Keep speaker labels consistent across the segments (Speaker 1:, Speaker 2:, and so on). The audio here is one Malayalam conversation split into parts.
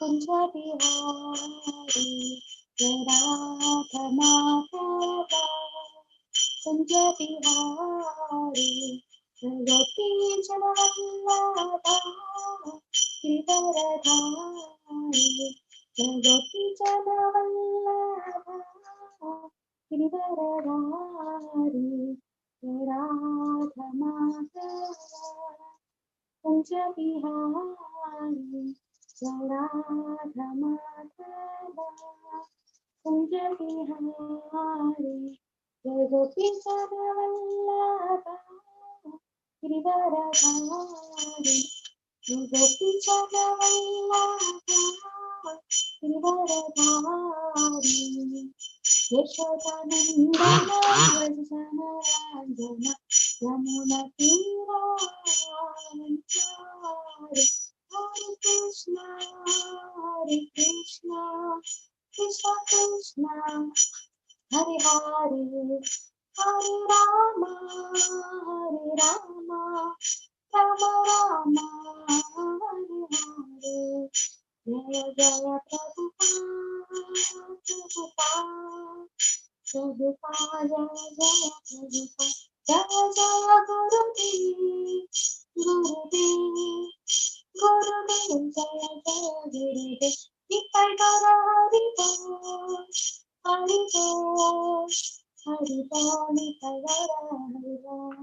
Speaker 1: कुंज बिहारी राधा माधव कुंज बिहारी गोपी जनवल्लभा गिरिवरधारी गोपी जनवल्लभा गिरिवरधारी राधा माधव कुंज बिहारी राधा माधव कुंज बिहारी गोपी जनवल्लभा गिरिवरधारी गोपी जनवल्लभा गिरिवरधारी यशोदानन्दन व्रजनरञ्जन यमुनतीरावनचारि हरे कृष्ण कृष्ण कृष्ण हरे हरे हरे राम राम राम हरे हरे जय जय प्रभुपाद जय जय प्रभुपाद जय जय गुरुदेव गुरुदेव जय जय गुरुदेव निताय गौर हरि बोल हरि बोल हरि बोल निताय गौर हरि बोल.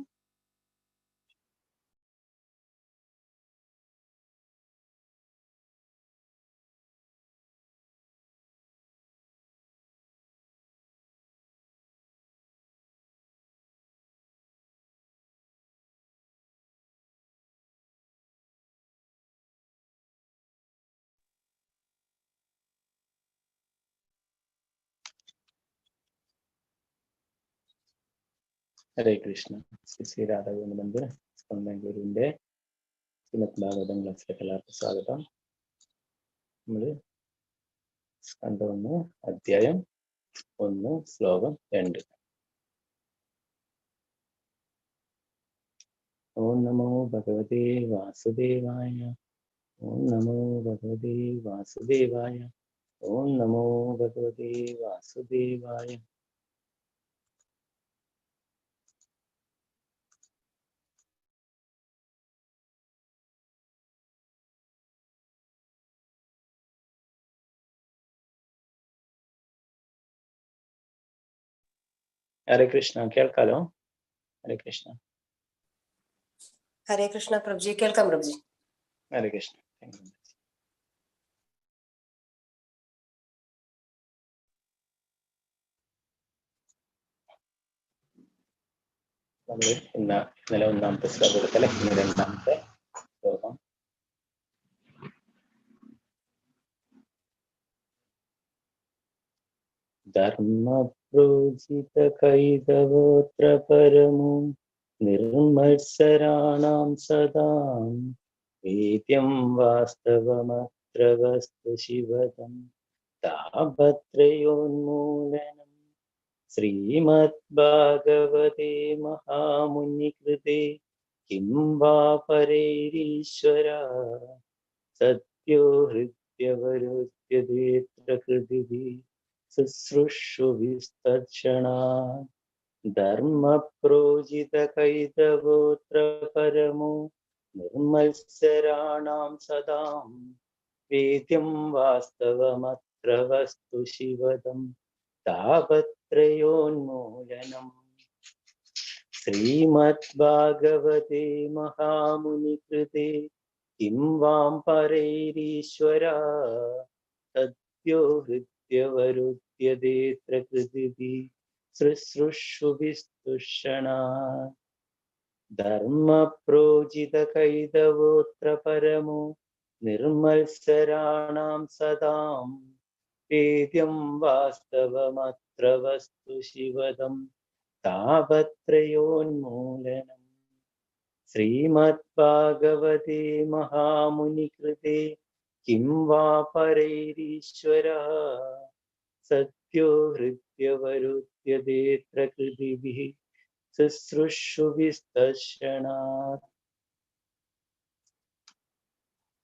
Speaker 2: ഹരേ കൃഷ്ണ. ശ്രീ രാധാഗോവിന്ദ മന്ദിർ ബാംഗ്ലൂരിന്റെ ശ്രീമദ് ഭാഗവതം ക്ലാസ്സിലേക്ക് എല്ലാവർക്കും സ്വാഗതം. നമ്മള് സ്കന്ധ 1 അധ്യായം 1 ശ്ലോകം 2. ഓം നമോ ഭഗവതേ വാസുദേവായ ഓം നമോ ഭഗവതേ വാസുദേവായ ഓം നമോ ഭഗവതേ വാസുദേവായ. ഹരേ കൃഷ്ണ. കേൾക്കാലോ? ഹരേ കൃഷ്ണ.
Speaker 3: ഹരേ കൃഷ്ണ പ്രഭുജി. കേൾക്കാം പ്രഭുജി.
Speaker 2: ഹരേ കൃഷ്ണ. നമ്മൾ ഇന്നലെ 1-ാമത്തെ ശ്ലോകത്തിലെ ഇന്ന് 2-ാമത്തെ ശ്ലോകം. ധർമ്മപ്രോജിത കൈതവോത്ര പരമോ നിർമത്സരാണാം സദാം വേദ്യം വാസ്തവമത്ര വസ്തു ശിവദം താപത്രയോന്മൂലനം. ശ്രീമദ്ഭാഗവതേ മഹാമുനികൃതേ കിം വാ പരൈരീശ്വര സത്യോ ഹൃദ്യവരുദ്യതേത്ര കൃതിഭി ശുശ്രൂഷുഭിസ്തക്ഷണാത്. ധർമ്മപ്രോജിത കൈതവോത്ര പരമോ നിർമത്സരാണാം സദാം വേദ്യം വാസ്തവമത്ര വസ്തു ശിവദം താപത്രയോന്മൂലനം. ശ്രീമദ്ഭാഗവതേ മഹാമുനികൃതേ കിം വാം പരൈരീശ്വര സത്യോ ഹൃദ്യവരുദ്യതേത്ര കൃതിഭി ശുശ്രൂഷുഭിസ്തുഷണാത്. ധർമ്മപ്രോജിത കൈതവോത്ര പരമോ നിർമത്സരാണാം സദാം വേദ്യം വാസ്തവമത്ര വസ്തു ശിവദം താപത്രയോന്മൂലനം. ശ്രീമദ്ഭാഗവതേ മഹാമുനികൃതേ കിം വാ പരൈരീശ്വര സത്യോ ഹൃദ്യവരുദ്യതേത്ര കൃതിഭിഃ ശുശ്രൂഷുഭിസ്തക്ഷണാത്.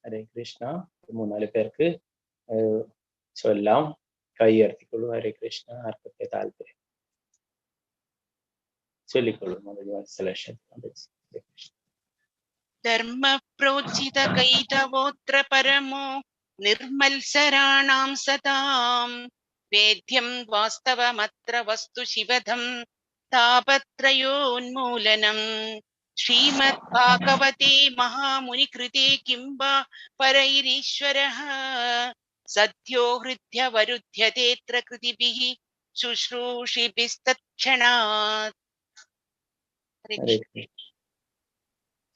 Speaker 2: ഹരേ കൃഷ്ണ. 3-4 പേർക്ക് ചൊല്ലാം. കൈ ഉയർത്തിക്കൊള്ളൂ. ഹരേ കൃഷ്ണ. ആർക്കൊക്കെ താല്പര്യം ചൊല്ലിക്കൊള്ളൂ. മനസ്സിലേഷൻ.
Speaker 4: ധർമ്മ പ്രോചിത കൈതവോത്ര പരമോ നിർമത്സരാണാം സതാം വേദ്യം വാസ്തവമത്ര വസ്തു ശിവധം താപത്രയോന്മൂലനം ശ്രീമദ് ഭാഗവതേ മഹാമുനികൃതേ കിം വാ പരൈരീശ്വരഃ സദ്യോ ഹൃദ്യവരുധ്യതേത്ര കൃതിഭിഃ ശുശ്രൂഷിഭിസ്തത്ക്ഷണാത്.
Speaker 2: ഹരേ കൃഷ്ണ.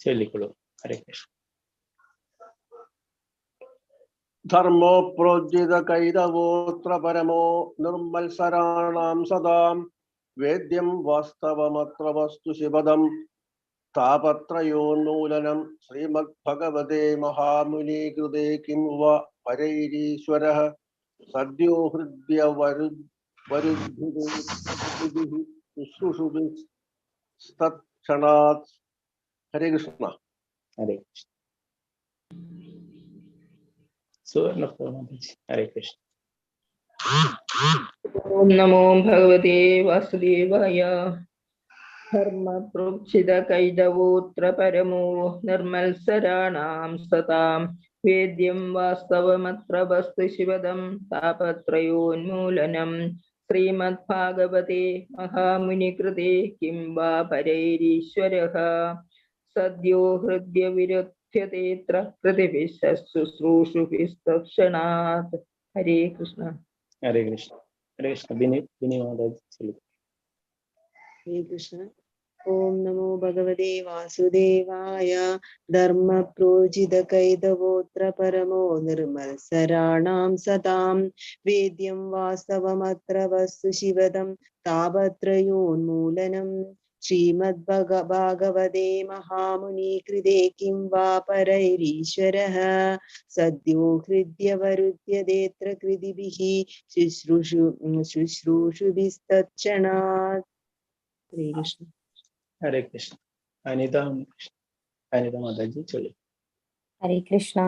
Speaker 2: ചൊല്ലിക്കൊള്ളൂ. ഹരേ കൃഷ്ണ.
Speaker 5: ധർമ്മോ പ്രോജ്ജിത കൈതവോത്ര പരമോ നിർമത്സരാണാം സദാം വേദ്യം വാസ്തവമത്ര വസ്തു ശിവദം താപത്രയോന്മൂലനം ശ്രീമദ് ഭഗവതേ മഹാമുനികൃതേ കിം വാ പരൈരീശ്വരഃ സദ്യോ ഹൃദ്യവരുദ്ധിതേഭിഃ ശുശ്രൂഷുഭിസ്തത്ക്ഷണാത്. ഹരേ കൃഷ്ണ.
Speaker 2: ഹരേ കൃഷ്ണ. സുവർണ ഹരേ കൃഷ്ണ.
Speaker 6: ഓം നമോ ഭഗവതേ വാസുദേവായ. ധർമ്മ പ്രോക്ഷിത കൈതവോത്ര പരമോ നിർമത്സരാണാം സതാം വേദ്യം വാസ്തവമത്ര വസ്തു ശിവദം താപത്രയോന്മൂലനം ശ്രീമദ് ഭാഗവതേ മഹാമുനികൃതേ കിം വാ പരൈരീശ്വരഃ സദ്യോ ഹൃദ്യവിരുധ്യതേത്ര കൃതിഭിഃ ശുശ്രൂഷുഭിസ്തത്ക്ഷണാത്. ഹരേ കൃഷ്ണ.
Speaker 2: ഹരേ കൃഷ്ണ. ഹരേ കൃഷ്ണ. മാതാജി ചൊല്ലു.
Speaker 7: ഹരേ കൃഷ്ണ. ഓം നമോ ഭഗവതേ വാസുദേവായ. ധർമ്മ പ്രോചിത കൈതവോത്ര പരമോ നിർമത്സരാണാം സതാം വേദ്യം വാസ്തവമത്ര വസ്തു ശിവദം താപത്രയോന്മൂലനം ശ്രീമദ് ഭാഗവതേ മഹാമുനികൃതേ കിം വാ പരൈരീശ്വരഃ സദ്യോ ഹൃദ്യവരുധ്യതേത്ര കൃതിഭിഃ ശുശ്രൂഷുഭിസ്തത്ക്ഷണാത്. ഹരേ കൃഷ്ണ.
Speaker 2: ഹരേ കൃഷ്ണ. അനിത മാതാജി ചൊല്ലു.
Speaker 1: ഹരേ കൃഷ്ണ.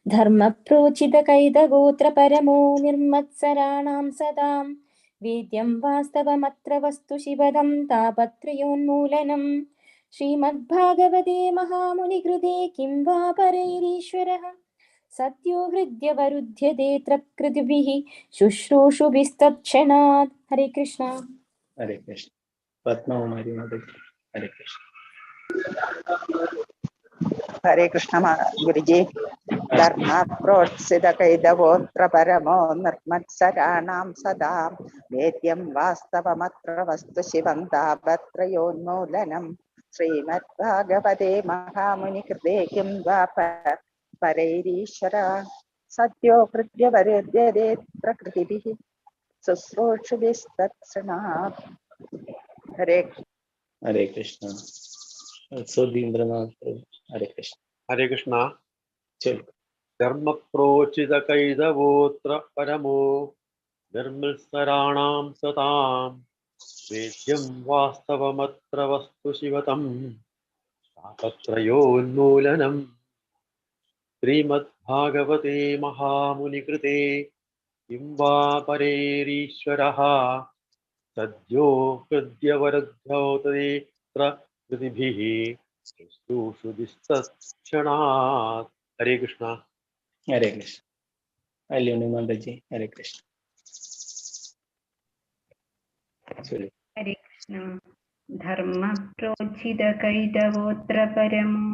Speaker 1: ധർമ്മ പ്രോചിത കൈതഗോത്ര പരമോ നിർമത്സരാണാം സദാം വേദ്യം വാസ്തവമത്ര വസ്തു ശിവദം താപത്രയോന്മൂലനം ശ്രീമദ് ഭാഗവതേ മഹാമുനികൃതേ കിം വാ പരൈരീശ്വരഃ സദ്യോ ഹൃദ്യവരുധ്യതേത്ര കൃതിഭിഃ ശുശ്രൂഷുഭിസ്തത്ക്ഷണാത്. ഹരേ കൃഷ്ണ.
Speaker 2: ഹരേ കൃഷ്ണ. പത്മകുമാരി മാതാജി. ഹരേ കൃഷ്ണ.
Speaker 8: ഹരേ കൃഷ്ണ ഗുരുജി. ധർമ്മ പ്രോത്സിത കൈതവോത്ര പരമോ നിർമത്സരാണാം സദാ വേദ്യം വാസ്തവമത്ര വസ്തു ശിവം താപത്രയോന്മൂലനം ശ്രീമദ് ഭാഗവതേ മഹാമുനികൃതേ കിം വാ പരൈരീശ്വര സദ്യോ ഹൃദ്യവരുധ്യതേത്ര കൃതിഭിഃ ശുശ്രൂഷുഭിസ്തത്ക്ഷണാത്. ഹരേ
Speaker 2: ഹരേ കൃഷ്ണ. സുധീന്ദ്രനാഥ്. ഹരേ കൃഷ്ണ.
Speaker 5: ഹരേ കൃഷ്ണ.
Speaker 2: ചൊല്ലു.
Speaker 5: ധർമ്മ പ്രോചിത കൈതവോത്ര പരമോ നിർമത്സരാണാം സതാം വേദ്യം വാസ്തവമത്ര വസ്തു ശിവതം താപത്രയോന്മൂലനം ശ്രീമദ് ഭാഗവതേ മഹാമുനികൃതേ കിം വാ പരൈരീശ്വരഃ സദ്യോ ഹൃദ്യവരുധ്യതേത്ര കൃതിഭിഃ ശുശ്രൂഷുഭിസ്തത്ക്ഷണാത്. ഹരേ കൃഷ്ണ.
Speaker 2: ഹരേ കൃഷ്ണ. അല്ലുണ്ണി മാതാജി. ഹരേ കൃഷ്ണ. ചൊല്ലു.
Speaker 9: ഹരേ കൃഷ്ണ. ധർമ്മ പ്രോചിത കൈതവോത്ര പരമോ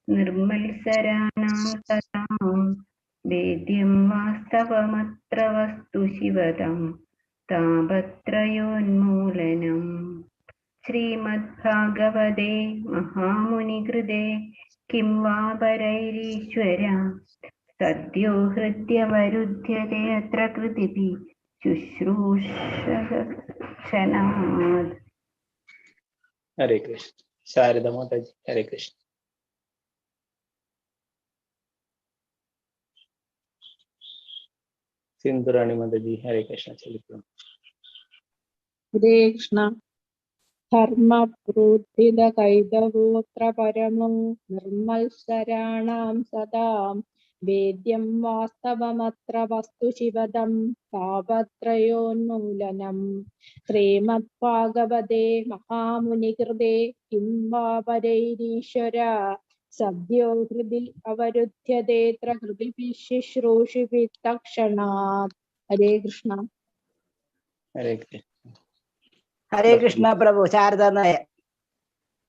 Speaker 9: നിർമത്സരാണാം സദാം വേദ്യം വാസ്തവമത്ര വസ്തു ശിവദം താപത്രയോന്മൂലനം ശ്രീമദ് ഭാഗവതേ മഹാമുനികൃതേ കിം വാ പരൈരീശ്വര സദ്യോ ഹൃദ്യവരുധ്യതേത്ര കൃതിഭിഃ ശുശ്രൂഷണാത്.
Speaker 2: ഹരേ കൃഷ്ണ. ശാരദ മാതാജി. ഹരേ കൃഷ്ണ. സിന്ധുറാണി മാതാജി. ഹരേ കൃഷ്ണ. ചൊല്ലിക്കൊള്ളു.
Speaker 10: ഹരേ കൃഷ്ണ. ധർമ്മ പ്രോദ്ധിത കൈതവോത്ര പരമോ നിർമത്സരാണാം സദാം വേദ്യം വാസ്തവമത്ര വസ്തുശിവദം താപത്രയോന്മൂലനം. ശ്രീമദ്ഭാഗവതേ മഹാമുനികൃതേ കിം വാ പരൈരീശ്വര സദ്യോ ഹൃദി അവരുധ്യതേത്ര ഹൃദിഭിः ശുശ്രൂഷിഭിः തക്ഷണാത്. ഹരേ കൃഷ്ണ.
Speaker 2: ഹരേ കൃഷ്ണ.
Speaker 8: ഹരേ കൃഷ്ണ പ്രഭു. ശാരദ നായർ.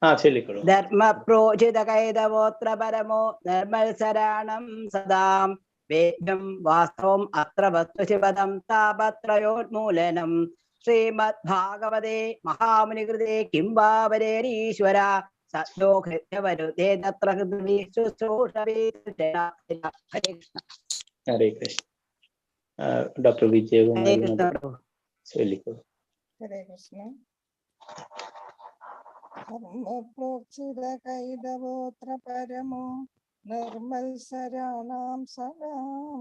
Speaker 2: ചൊല്ലിക്കോളൂ.
Speaker 8: ധർമ്മ പ്രോചിത കൈതവോത്ര പരമോ നിർമ്മത്സരാണം സദാം വേദ്യം വാസ്തവം അത്ര വസ്തുശിവദം താപത്രയോന്മൂലനം. ശ്രീമദ് ഭാഗവതേ മഹാമുനികൃതേ കിം വാ പരൈരീശ്വര സദ്യോ ഹൃദ്യവരുതേ തത്ര ഹൃദിഭിः ശുശ്രൂഷഭിः തക്ഷണാത്. ഹരേ കൃഷ്ണ.
Speaker 2: ഹരേ കൃഷ്ണ. ഡോക്ടർ വിജയകുമാരി ചൊല്ലിക്കോളൂ.
Speaker 11: ഹരേ കൃഷ്ണ. ധർമ്മപ്രോക്ഷിത കൈതവോത്ര പരമോ നിർമ്മത്സരാണാം സദാം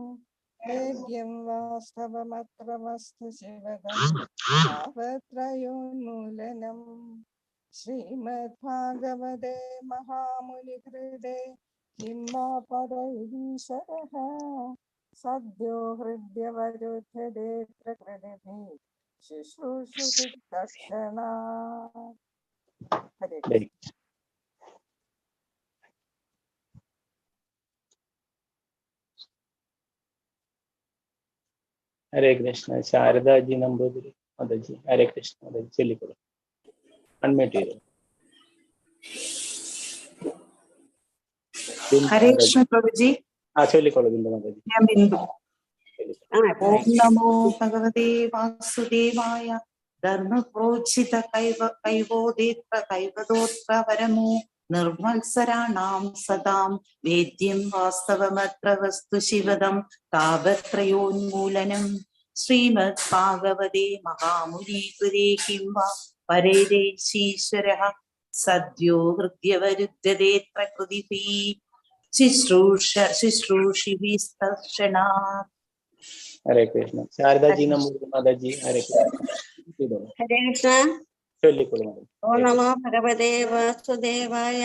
Speaker 11: വേദ്യം വാസ്തവമത്ര വസ്തുശിവദം താപത്രയോന്മൂലനം. ശ്രീമദ് ഭാഗവതേ മഹാമുനികൃതേ കിം വാ പരൈരീശ്വരഃ സദ്യോ ഹൃദ്യവരുധ്യതേ പ്രകൃതിഭിः ശുശ്രൂഷുഭിः തക്ഷണാത്. ഹരേ കൃഷ്ണ.
Speaker 2: ഹരേ കൃഷ്ണ. ശാരദാജി നമ്പൂതിരി മാതാജി. ഹരേ കൃഷ്ണ മാതാജി ചൊല്ലിക്കോളൂ. അൺമ്യൂട്ട് ചെയ്തു.
Speaker 12: ഹരേ കൃഷ്ണ പ്രഭുജി.
Speaker 2: ചൊല്ലിക്കോളൂ ബിന്ദു മാതാജി.
Speaker 12: ഞാൻ ബിന്ദു. ഓം നമോ ഭഗവതേ വാസുദേവായ. ധർമ്മപ്രോചിത കൈവോദേത്ര കൈവതോത്ര പരമോ നിർമ്മത്സരാണാം സദാം വേദ്യം വാസ്തവമത്ര വസ്തുശിവദം താപത്രയോന്മൂലനം. ശ്രീമദ് ഭാഗവതേ മഹാമുനീകൃതേ കിം വാ പരൈരീശ്വരഃ സദ്യോ ഹൃദ്യവരുധ്യതേത്ര കൃതിഭിः ശുശ്രൂഷിഭിः തക്ഷണാത്.
Speaker 2: ഹരേ കൃഷ്ണ. ശാരദാജി നമ്പൂതിരി മാതാജി. ഹരേ കൃഷ്ണ.
Speaker 13: ഹരേ കൃഷ്ണ.
Speaker 2: ചൊല്ലിക്കോളൂ മാതാജി.
Speaker 13: ഓം നമോ ഭഗവതേ വാസുദേവായ.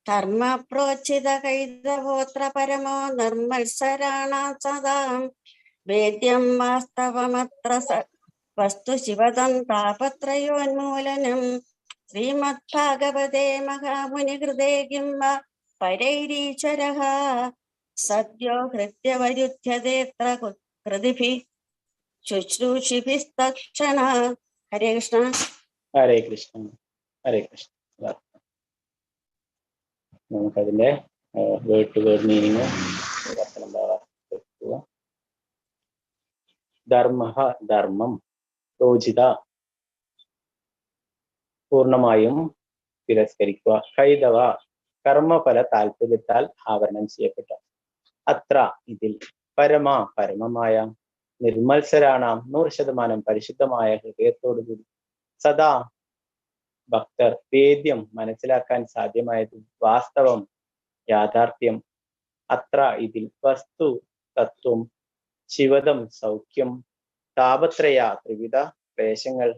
Speaker 13: ധർമ്മ പ്രോചിത കൈതവോത്ര പരമോ നിർമ്മത്സരാണാം സദാം വേദ്യം വാസ്തവമത്ര വസ്തു ശിവദം താപത്രയോന്മൂലനം. ശ്രീമദ് ഭാഗവതേ മഹാമുനികൃതേ കിം വാ പരൈരീശ്വരഃ സദ്യോ ഹൃദ്യവരുധ്യതേത്ര ഹൃദിഭിः ശുശ്രൂഷിഭിः തക്ഷണാത്. ഹരേ കൃഷ്ണ.
Speaker 2: ഹരേ കൃഷ്ണ. ഹരേ കൃഷ്ണ. നമുക്കതിന്റെ വേർഡ് ടു വേർഡ് മീനിങ് ധർമ്മ ധർമ്മം പ്രോചിത പൂർണ്ണമായും തിരസ്കരിക്കുക. കൈതവ കർമ്മഫല താല്പര്യത്താൽ ആവരണം ചെയ്യപ്പെട്ട. അത്ര ഇതിൽ പരമ പരമമായ നിർമ്മത്സരാണാം 100% പരിശുദ്ധമായ ഹൃദയത്തോടുകൂടി സദാ ഭക്തർ വേദ്യം മനസ്സിലാക്കാൻ സാധ്യമായത് വാസ്തവം യാഥാർത്ഥ്യം അത്ര ഇതിൽ വസ്തു തത്വം ശിവദം സൗഖ്യം താപത്രയ ത്രിവിധ ക്ലേശങ്ങൾ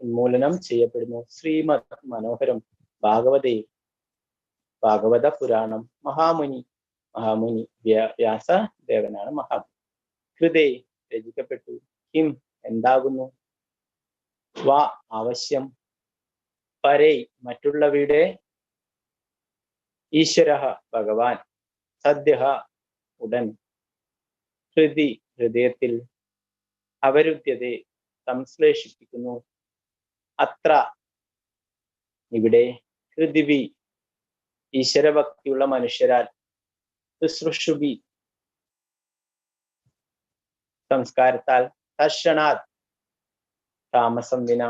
Speaker 2: ഉന്മൂലനം ചെയ്യപ്പെടുന്നു. ശ്രീമദ് മനോഹരം ഭാഗവതേ ഭാഗവത പുരാണം മഹാമുനി വ്യാസദേവനാണ് മഹാമുനി. ഹൃദേ രചിക്കപ്പെട്ടു. കിം എന്താകുന്നു? വാ ആവശ്യം. പരൈ മറ്റുള്ളവയുടെ. ഈശ്വര ഭഗവാൻ. സദ്യ ഉടൻ. ഹൃദയത്തിൽ. അവരുദ്ധ്യതയെ സംശ്ലേഷിപ്പിക്കുന്നു. അത്ര ഇവിടെ. ഹൃദിവി ഈശ്വരഭക്തിയുള്ള മനുഷ്യരാൽ. ശുശ്രൂഷുഭി സംസ്കാരത്താൽ. തക്ഷണാത് താമസം വിന.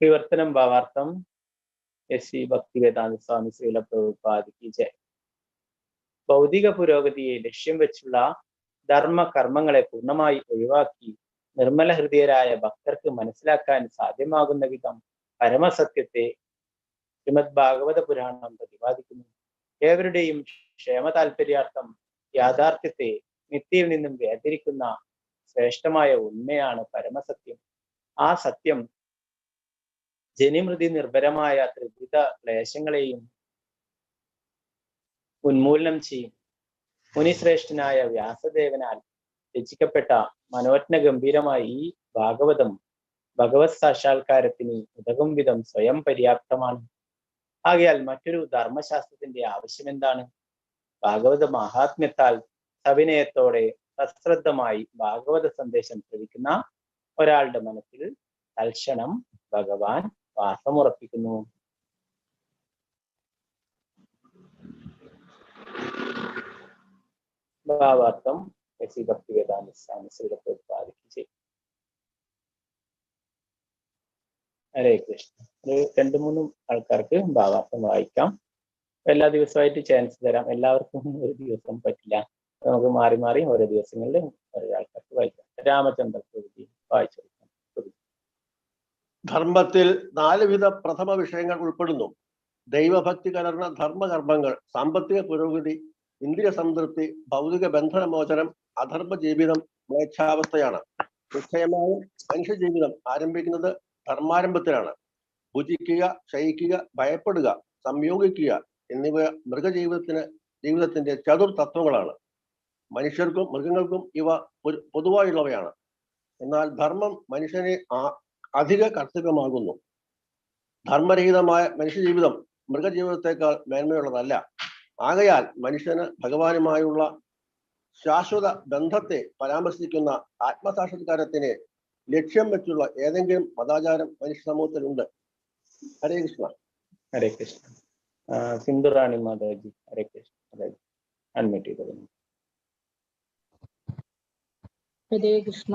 Speaker 2: വിവർത്തനം ഭാവാർത്ഥം എസ് ഭക്തിവേദാന്ത സ്വാമി ശ്രീല പ്രഭുപാദിക്ക് ജയ. ഭൗതിക പുരോഗതിയെ ലക്ഷ്യം വെച്ചുള്ള ധർമ്മ കർമ്മങ്ങളെ പൂർണ്ണമായി ഒഴിവാക്കി നിർമ്മല ഹൃദയരായ ഭക്തർക്ക് മനസ്സിലാക്കാൻ സാധ്യമാകുന്ന വിധം പരമസത്യത്തെ ശ്രീമദ് ഭാഗവത പുരാണം പ്രതിപാദിക്കുന്നു. ഏവരുടെയും ക്ഷേമ താല്പര്യാർത്ഥം യാഥാർത്ഥ്യത്തെ മിഥ്യയിൽ നിന്നും വേർതിരിക്കുന്ന ശ്രേഷ്ഠമായ ഉണ്മയാണ് പരമസത്യം. ആ സത്യം ജനിമൃതി നിർഭരമായ ത്രിവിധ ക്ലേശങ്ങളെയും ഉന്മൂലനം ചെയ്യും. മുനിശ്രേഷ്ഠനായ വ്യാസദേവനാൽ രചിക്കപ്പെട്ട മനോജ്ഞ ഗംഭീരമായ ഈ ഭാഗവതം ഭഗവത് സാക്ഷാത്കാരത്തിന് ഉതകും വിധം സ്വയം പര്യാപ്തമാണ്. ആകയാൽ മറ്റൊരു ധർമ്മശാസ്ത്രത്തിന്റെ ആവശ്യമെന്താണ്? ഭാഗവത മഹാത്മ്യത്താൽ സവിനയത്തോടെ സശ്രദ്ധമായി ഭാഗവത സന്ദേശം ശ്രവിക്കുന്ന ഒരാളുടെ മനസ്സിൽ തൽക്ഷണം ഭഗവാൻ വാസമുറപ്പിക്കുന്നു. ഭാവാർത്ഥം ശ്രീ ഭക്തിവേദാന്ത സ്വാമി ശ്രീല പ്രഭുപാദിക്ക് ചെയ്യും. ഹരേ കൃഷ്ണ. ഒരു 2-3 ആൾക്കാർക്ക് ഭാവാർത്ഥം വായിക്കാം. എല്ലാ ദിവസമായിട്ട് ചാൻസ് തരാം. എല്ലാവർക്കും ഒരു ദിവസം പറ്റില്ല. നമുക്ക് മാറി മാറി ഓരോ ദിവസങ്ങളിൽ ഓരോ ആൾക്കാർക്ക് വായിക്കാം. രാമചന്ദ്ര പ്രഭുജി വായിച്ചു.
Speaker 5: ധർമ്മത്തിൽ 4 വിധ പ്രഥമ വിഷയങ്ങൾ ഉൾപ്പെടുന്നു. ദൈവഭക്തി കലർന്ന ധർമ്മകർമ്മങ്ങൾ, സാമ്പത്തിക പുരോഗതി, ഇന്ദ്രിയ സംതൃപ്തി, ഭൗതിക ബന്ധനമോചനം, അധർമ്മ ജീവിതം, മ്ലേച്ഛാവസ്ഥയാണ്. നിശ്ചയമായും മനുഷ്യ ജീവിതം ആരംഭിക്കുന്നത് ധർമാരംഭത്തിലാണ്. ഭുജിക്കുക, ശയിക്കുക, ഭയപ്പെടുക, സംയോഗിക്കുക എന്നിവ ജീവിതത്തിന്റെ ചതുർതത്വങ്ങളാണ്. മനുഷ്യർക്കും മൃഗങ്ങൾക്കും ഇവ പൊതുവായുള്ളവയാണ്. എന്നാൽ ധർമ്മം മനുഷ്യനെ അധിക കർത്തവ്യമാകുന്നു. ധർമ്മരഹിതമായ മനുഷ്യജീവിതം മൃഗജീവിതത്തെക്കാൾ മേന്മയുള്ളതല്ല. ആകയാൽ മനുഷ്യന് ഭഗവാനുമായുള്ള ശാശ്വത ബന്ധത്തെ പരാമർശിക്കുന്ന ആത്മസാക്ഷാത്കാരത്തിനെ ലക്ഷ്യം വെച്ചുള്ള ഏതെങ്കിലും മതാചാരം മനുഷ്യ സമൂഹത്തിലുണ്ട്? ഹരേ കൃഷ്ണ.
Speaker 2: ഹരേ കൃഷ്ണ. സിന്ധുറാണി മാതാജി ഹരേ കൃഷ്ണ. അൺമ്യൂട്ട് ചെയ്തു.
Speaker 10: ഹരേ കൃഷ്ണ.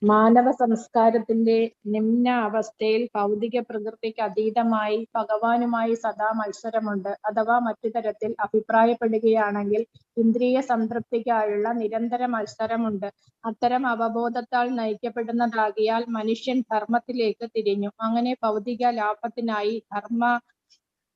Speaker 10: മാനവ സംസ്കാരത്തിന്റെ നിമ്ന അവസ്ഥയിൽ ഭൗതിക പ്രകൃതിക്ക് അതീതമായി ഭഗവാനുമായി സദാ മത്സരമുണ്ട്. അഥവാ മറ്റു തരത്തിൽ അഭിപ്രായപ്പെടുകയാണെങ്കിൽ ഇന്ദ്രിയ സംതൃപ്തിക്കായുള്ള നിരന്തര മത്സരമുണ്ട്. അത്തരം അവബോധത്താൽ നയിക്കപ്പെടുന്നതാകിയാൽ മനുഷ്യൻ ധർമ്മത്തിലേക്ക് തിരിഞ്ഞു. അങ്ങനെ ഭൗതിക ലാഭത്തിനായി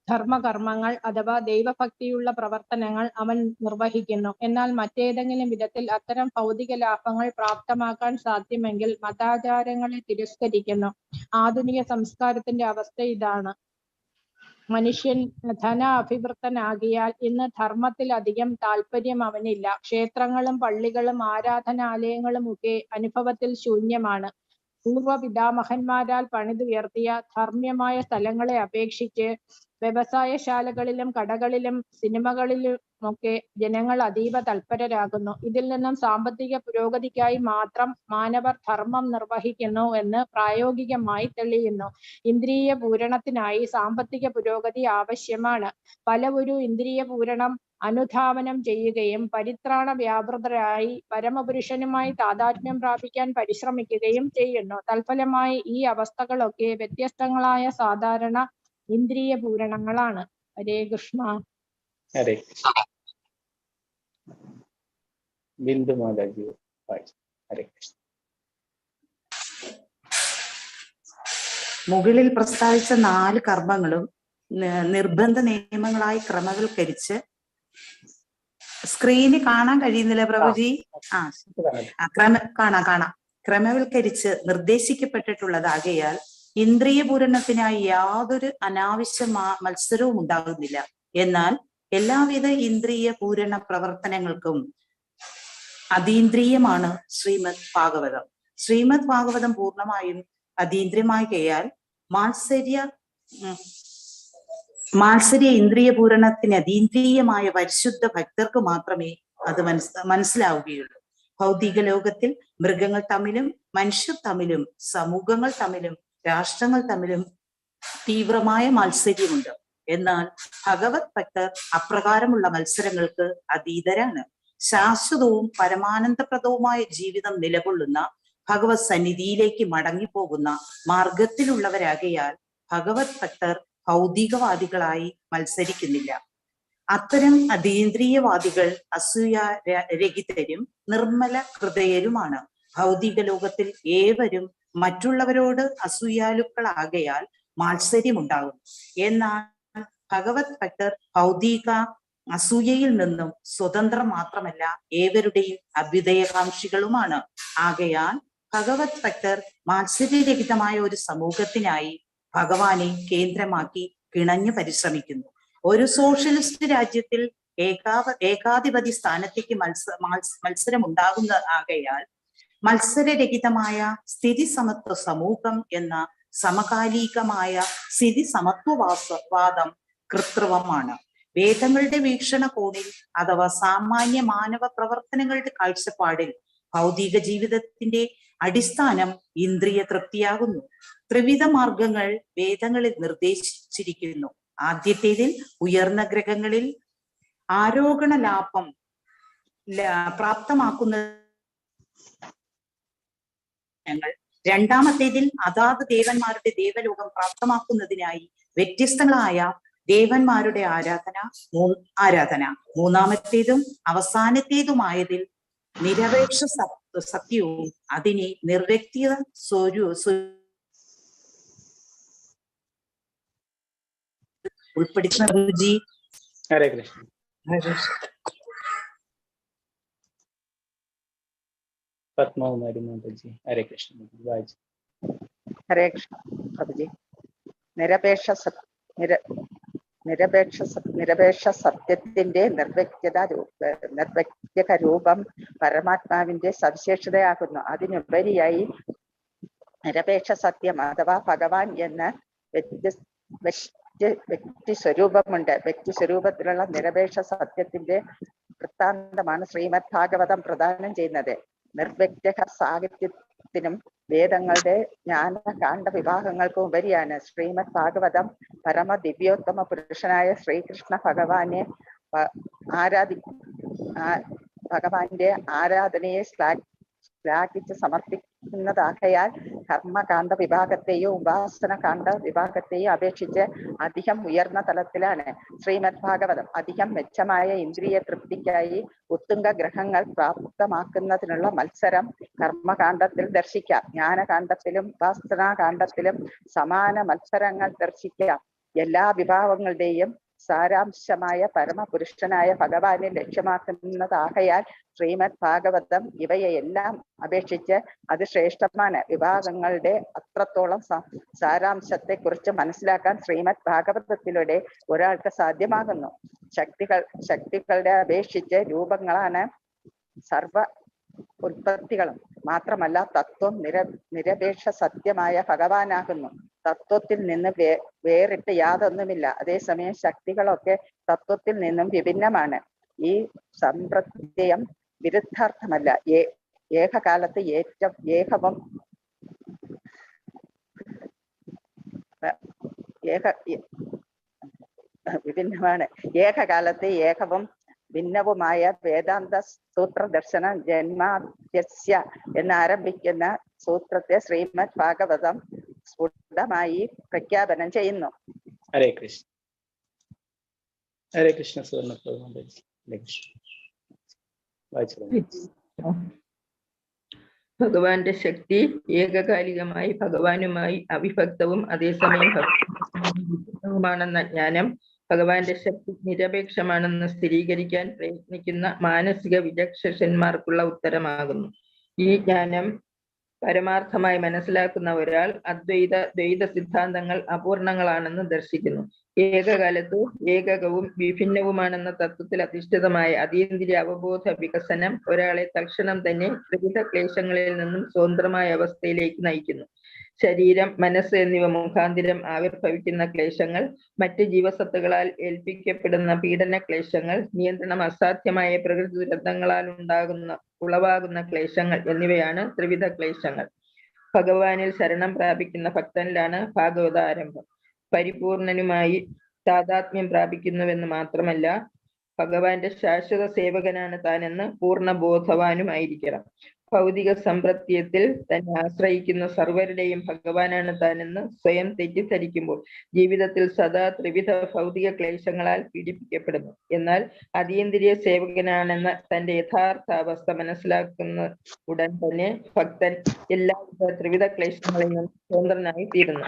Speaker 10: ധർമ്മകർമ്മങ്ങൾ അഥവാ ദൈവഭക്തിയുള്ള പ്രവർത്തനങ്ങൾ അവൻ നിർവഹിക്കുന്നു. എന്നാൽ മറ്റേതെങ്കിലും വിധത്തിൽ അത്തരം ഭൗതിക ലാഭങ്ങൾ പ്രാപ്തമാക്കാൻ സാധ്യമെങ്കിൽ മതാചാരങ്ങളെ തിരസ്കരിക്കുന്നു. ആധുനിക സംസ്കാരത്തിന്റെ അവസ്ഥ ഇതാണ്. മനുഷ്യൻ ധന അഭിവൃദ്ധനാകിയാൽ ഇന്ന് ധർമ്മത്തിലധികം താല്പര്യം അവനില്ല. ക്ഷേത്രങ്ങളും പള്ളികളും ആരാധനാലയങ്ങളും ഒക്കെ അനുഭവത്തിൽ ശൂന്യമാണ്. പൂർവ്വ പിതാമഹന്മാരാൽ പണിതുയർത്തിയ ധർമ്മ്യമായ സ്ഥലങ്ങളെ അപേക്ഷിച്ച് വ്യവസായശാലകളിലും കടകളിലും സിനിമകളിലുമൊക്കെ ജനങ്ങൾ അതീവ തൽപരരാകുന്നു. ഇതിൽ നിന്നും സാമ്പത്തിക പുരോഗതിക്കായി മാത്രം മാനവർ ധർമ്മം നിർവഹിക്കുന്നു എന്ന് പ്രായോഗികമായി തെളിയുന്നു. ഇന്ദ്രിയ പൂരണത്തിനായി സാമ്പത്തിക പുരോഗതി ആവശ്യമാണ്. പലവരും ഇന്ദ്രിയ പൂരണം അനുധാവനം ചെയ്യുകയും പരിത്രാണ വ്യാപൃതരായി പരമപുരുഷനുമായി താദാത്മ്യം പ്രാപിക്കാൻ പരിശ്രമിക്കുകയും ചെയ്യുന്നു. തൽഫലമായി ഈ അവസ്ഥകളൊക്കെ വ്യത്യസ്തങ്ങളായ സാധാരണ ഇന്ദ്രിയ പൂരണങ്ങളാണ്. ഹരേ കൃഷ്ണ.
Speaker 2: ഹരേ കൃഷ്ണ. ബിന്ദു മാതാജി ഹരേ കൃഷ്ണ.
Speaker 12: മുകളിൽ പ്രസ്താവിച്ച 4 കർമ്മങ്ങളും നിർബന്ധ നിയമങ്ങളായി ക്രമവൽക്കരിച്ച് സ്ക്രീനിൽ കാണാൻ കഴിയുന്നില്ല പ്രഭുജി? കാണാം. ക്രമവൽക്കരിച്ച് നിർദ്ദേശിക്കപ്പെട്ടിട്ടുള്ളതാകയാൽ ഇന്ദ്രിയ പൂരണത്തിനായി യാതൊരു അനാവശ്യ മത്സരവും ഉണ്ടാകുന്നില്ല. എന്നാൽ എല്ലാവിധ ഇന്ദ്രിയ പൂരണ പ്രവർത്തനങ്ങൾക്കും അതീന്ദ്രിയമാണ് ശ്രീമദ് ഭാഗവതം. ശ്രീമദ് ഭാഗവതം പൂർണ്ണമായും അതീന്ദ്രിയമാകിയാൽ മാത്സര്യ ഇന്ദ്രിയ പൂരണത്തിന് അതീന്ദ്രിയമായ പരിശുദ്ധ ഭക്തർക്ക് മാത്രമേ അത് മനസ്സിലാവുകയുള്ളൂ. ഭൗതിക ലോകത്തിൽ മൃഗങ്ങൾ തമ്മിലും മനുഷ്യർ തമ്മിലും സമൂഹങ്ങൾ തമ്മിലും രാഷ്ട്രങ്ങൾ തമ്മിലും തീവ്രമായ മത്സര്യമുണ്ട്. എന്നാൽ ഭഗവത് ഭക്തർ അപ്രകാരമുള്ള മത്സരങ്ങൾക്ക് അതീതരാണ്. ശാശ്വതവും പരമാനന്ദപ്രദവുമായ ജീവിതം നിലകൊള്ളുന്ന ഭഗവത് സന്നിധിയിലേക്ക് മടങ്ങിപ്പോകുന്ന മാർഗത്തിലുള്ളവരാകയാൽ ഭഗവത് ഭക്തർ ഭൗതികവാദികളായി മത്സരിക്കുന്നില്ല. അത്തരം അതീന്ദ്രിയവാദികൾ അസൂയ രഹിതരും നിർമ്മല ഹൃദയരുമാണ്. ഭൗതിക ലോകത്തിൽ ഏവരും മറ്റുള്ളവരോട് അസൂയാലുക്കളാകയാൽ മാത്സര്യമുണ്ടാകും. എന്നാൽ ഭഗവത് ഭക്തർ ഭൗതിക അസൂയയിൽ നിന്നും സ്വതന്ത്രം മാത്രമല്ല ഏവരുടെയും അഭ്യുദയകാംക്ഷികളുമാണ്. ആകയാൽ ഭഗവത് ഭക്തർ മാത്സര്യരഹിതമായ ഒരു സമൂഹത്തിനായി ഭഗവാനെ കേന്ദ്രമാക്കി കിണഞ്ഞു പരിശ്രമിക്കുന്നു. ഒരു സോഷ്യലിസ്റ്റ് രാജ്യത്തിൽ ഏകാധിപതി സ്ഥാനത്തേക്ക് മത്സരം ഉണ്ടാകുന്ന ആകയാൽ മത്സരരഹിതമായ സ്ഥിതി സമത്വ സമൂഹം എന്ന സമകാലികമായ സ്ഥിതി സമത്വവാദം കൃത്രിമമാണ്. വേദങ്ങളുടെ വീക്ഷണകോണിൽ അഥവാ സാമാന്യ മാനവ പ്രവർത്തനങ്ങളുടെ കാഴ്ചപ്പാടിൽ ഭൗതിക ജീവിതത്തിന്റെ അടിസ്ഥാനം ഇന്ദ്രിയ തൃപ്തിയാകുന്നു. ത്രിവിധ മാർഗങ്ങൾ വേദങ്ങളിൽ നിർദ്ദേശിച്ചിരിക്കുന്നു. ആദ്യത്തേതിൽ ഉയർന്ന ഗ്രഹങ്ങളിൽ ആരോഹണ ലാഭം പ്രാപ്തമാക്കുന്ന രണ്ടാമത്തേതിൽ അതാത് ദേവന്മാരുടെ ദേവലോകം പ്രാപ്തമാക്കുന്നതിനായി വ്യത്യസ്തങ്ങളായ ദേവന്മാരുടെ ആരാധന. മൂന്നാമത്തേതും അവസാനത്തേതുമായതിൽ നിരപേക്ഷ സത്യവും അതിനെ നിർവ്യക്തിയ ഉൾപ്പെടുത്തുന്ന ഗുരുജി.
Speaker 2: ഹരേ കൃഷ്ണ. പത്മകുമാരി മാതാജി ഹരേ കൃഷ്ണ വായിച്ചു.
Speaker 14: ഹരേ കൃഷ്ണ പ്രഭുജി. നിരപേക്ഷ സത്യത്തിന്റെ നിർവ്യക്തക രൂപം പരമാത്മാവിന്റെ സവിശേഷതയാകുന്നു. അതിനുപരിയായി നിരപേക്ഷ സത്യം അഥവാ ഭഗവാൻ എന്ന വ്യക്തി സ്വരൂപമുണ്ട്. വ്യക്തി സ്വരൂപത്തിലുള്ള നിരപേക്ഷ സത്യത്തിന്റെ വൃത്താന്തമാണ് ശ്രീമദ് ഭാഗവതം പ്രദാനം ചെയ്യുന്നത്. നിർവ്യക്തക സാഹിത്യത്തിനും വേദങ്ങളുടെ ജ്ഞാനകാണ്ഡ വിഭാഗങ്ങൾക്കും ഉപരിയാണ് ശ്രീമദ് ഭാഗവതം പരമ ദിവ്യോത്തമ പുരുഷനായ ശ്രീകൃഷ്ണ ഭഗവാന്റെ ആരാധനയെ ശ്ലാഘിച്ച് സമർപ്പിക്കുന്നതാകയാൽ കർമ്മകാണ്ഡ വിഭാഗത്തെയും ഉപാസനകാണ്ഡ വിഭാഗത്തെയും അപേക്ഷിച്ച് അധികം ഉയർന്ന തലത്തിലാണ് ശ്രീമദ് ഭാഗവതം. അധികം മെച്ചമായ ഇന്ദ്രിയ തൃപ്തിക്കായി ഉത്തുംഗ ഗ്രഹങ്ങൾ പ്രാപ്തമാക്കുന്നതിനുള്ള മത്സരം കർമ്മകാണ്ഡത്തിൽ ദർശിക്കാം. ജ്ഞാനകാണ്ഡത്തിലും ഉപാസനാകാണ്ഡത്തിലും സമാന മത്സരങ്ങൾ ദർശിക്കാം. എല്ലാ വിഭാഗങ്ങളുടെയും സാരാംശമായ പരമപുരുഷനായ ഭഗവാനെ ലക്ഷ്യമാക്കുന്നതാകയാൽ ശ്രീമദ് ഭാഗവതം ഇവയെല്ലാം അപേക്ഷിച്ച് അത് ശ്രേഷ്ഠമാണ്. വിഭാഗങ്ങളുടെ അത്രത്തോളം സാരാംശത്തെ കുറിച്ച് മനസ്സിലാക്കാൻ ശ്രീമദ് ഭാഗവതത്തിലൂടെ ഒരാൾക്ക് സാധ്യമാകുന്നു. ശക്തികളുടെ അപേക്ഷിച്ച് രൂപങ്ങളാണ് സർവ ഉൽപ്പത്തികളും. മാത്രമല്ല തത്വം നിരപേക്ഷ സത്യമായ ഭഗവാനാകുന്നു. തത്വത്തിൽ നിന്ന് വേറിട്ട് യാതൊന്നുമില്ല. അതേസമയം ശക്തികളൊക്കെ തത്വത്തിൽ നിന്നും വിഭിന്നമാണ്. ഈ സമ്പ്രത്യയം വിരുദ്ധാർത്ഥമല്ല. ഏകകാലത്ത് വിഭിന്നമാണ്. ഏകകാലത്ത് ഏകവും ഭിന്നവുമായ വേദാന്ത സൂത്ര ദർശനം ജന്മാദ്യസ്യ എന്നാരംഭിക്കുന്ന സൂത്രത്തെ ശ്രീമദ് ഭാഗവതം സ്ഫുടമായി പ്രഖ്യാപനം ചെയ്യുന്നു.
Speaker 2: ഹരേ കൃഷ്ണ. ഹരേ കൃഷ്ണ. സുവർണ്ണ
Speaker 6: ഭഗവാന്റെ ശക്തി ഏകകാലികമായി ഭഗവാനുമായി അവിഭക്തവും അതേസമയം ഭക്തവുമാണെന്ന ജ്ഞാനം ഭഗവാന്റെ ശക്തി നിരപേക്ഷമാണെന്ന് സ്ഥിരീകരിക്കാൻ പ്രയത്നിക്കുന്ന മാനസിക വിചക്ഷണന്മാർക്കുള്ള ഉത്തരമാകുന്നു. ഈ ജ്ഞാനം പരമാർത്ഥമായി മനസ്സിലാക്കുന്ന ഒരാൾ ദ്വൈത സിദ്ധാന്തങ്ങൾ അപൂർണങ്ങളാണെന്ന് ദർശിക്കുന്നു. ഏകകാലത്ത് ഏകകവും വിഭിന്നവുമാണെന്ന തത്വത്തിൽ അധിഷ്ഠിതമായ അതീന്ദ്രിയ അവബോധ വികസനം ഒരാളെ തൽക്ഷണം തന്നെ ത്രിവിധ ക്ലേശങ്ങളിൽ നിന്നും സ്വതന്ത്രമായ അവസ്ഥയിലേക്ക് നയിക്കുന്നു. ശരീരം, മനസ്സ് എന്നിവ മുഖാന്തിരം ആവിർഭവിക്കുന്ന ക്ലേശങ്ങൾ, മറ്റ് ജീവസത്തുകളാൽ ഏൽപ്പിക്കപ്പെടുന്ന പീഡന ക്ലേശങ്ങൾ, നിയന്ത്രണം അസാധ്യമായ പ്രകൃതി ദുരന്തങ്ങളാൽ ഉളവാകുന്ന ക്ലേശങ്ങൾ എന്നിവയാണ് ത്രിവിധ ക്ലേശങ്ങൾ. ഭഗവാനിൽ ശരണം പ്രാപിക്കുന്ന ഭക്തനിലാണ് ഭാഗവത ആരംഭം. പരിപൂർണനുമായി താതാത്മ്യം പ്രാപിക്കുന്നുവെന്ന് മാത്രമല്ല, ഭഗവാന്റെ ശാശ്വത സേവകനാണ് താനെന്ന് പൂർണ്ണ ബോധവാനുമായിരിക്കണം. ഭൗതിക സമ്പ്രത്യത്തിൽ തന്നെ ആശ്രയിക്കുന്ന സർവരുടെയും ഭഗവാനാണ് താനെന്ന് സ്വയം തെറ്റിദ്ധരിക്കുമ്പോൾ ജീവിതത്തിൽ സദാ ത്രിവിധ ഭൗതിക ക്ലേശങ്ങളാൽ പീഡിപ്പിക്കപ്പെടുന്നു. എന്നാൽ അതീന്ദ്രിയ സേവകനാണെന്ന തന്റെ യഥാർത്ഥ അവസ്ഥ മനസ്സിലാക്കുന്ന ഉടൻ തന്നെ ഭക്തൻ എല്ലാവിധ ത്രിവിധ ക്ലേശങ്ങളിൽ നിന്നും സ്വതന്ത്രനായി തീരുന്നു.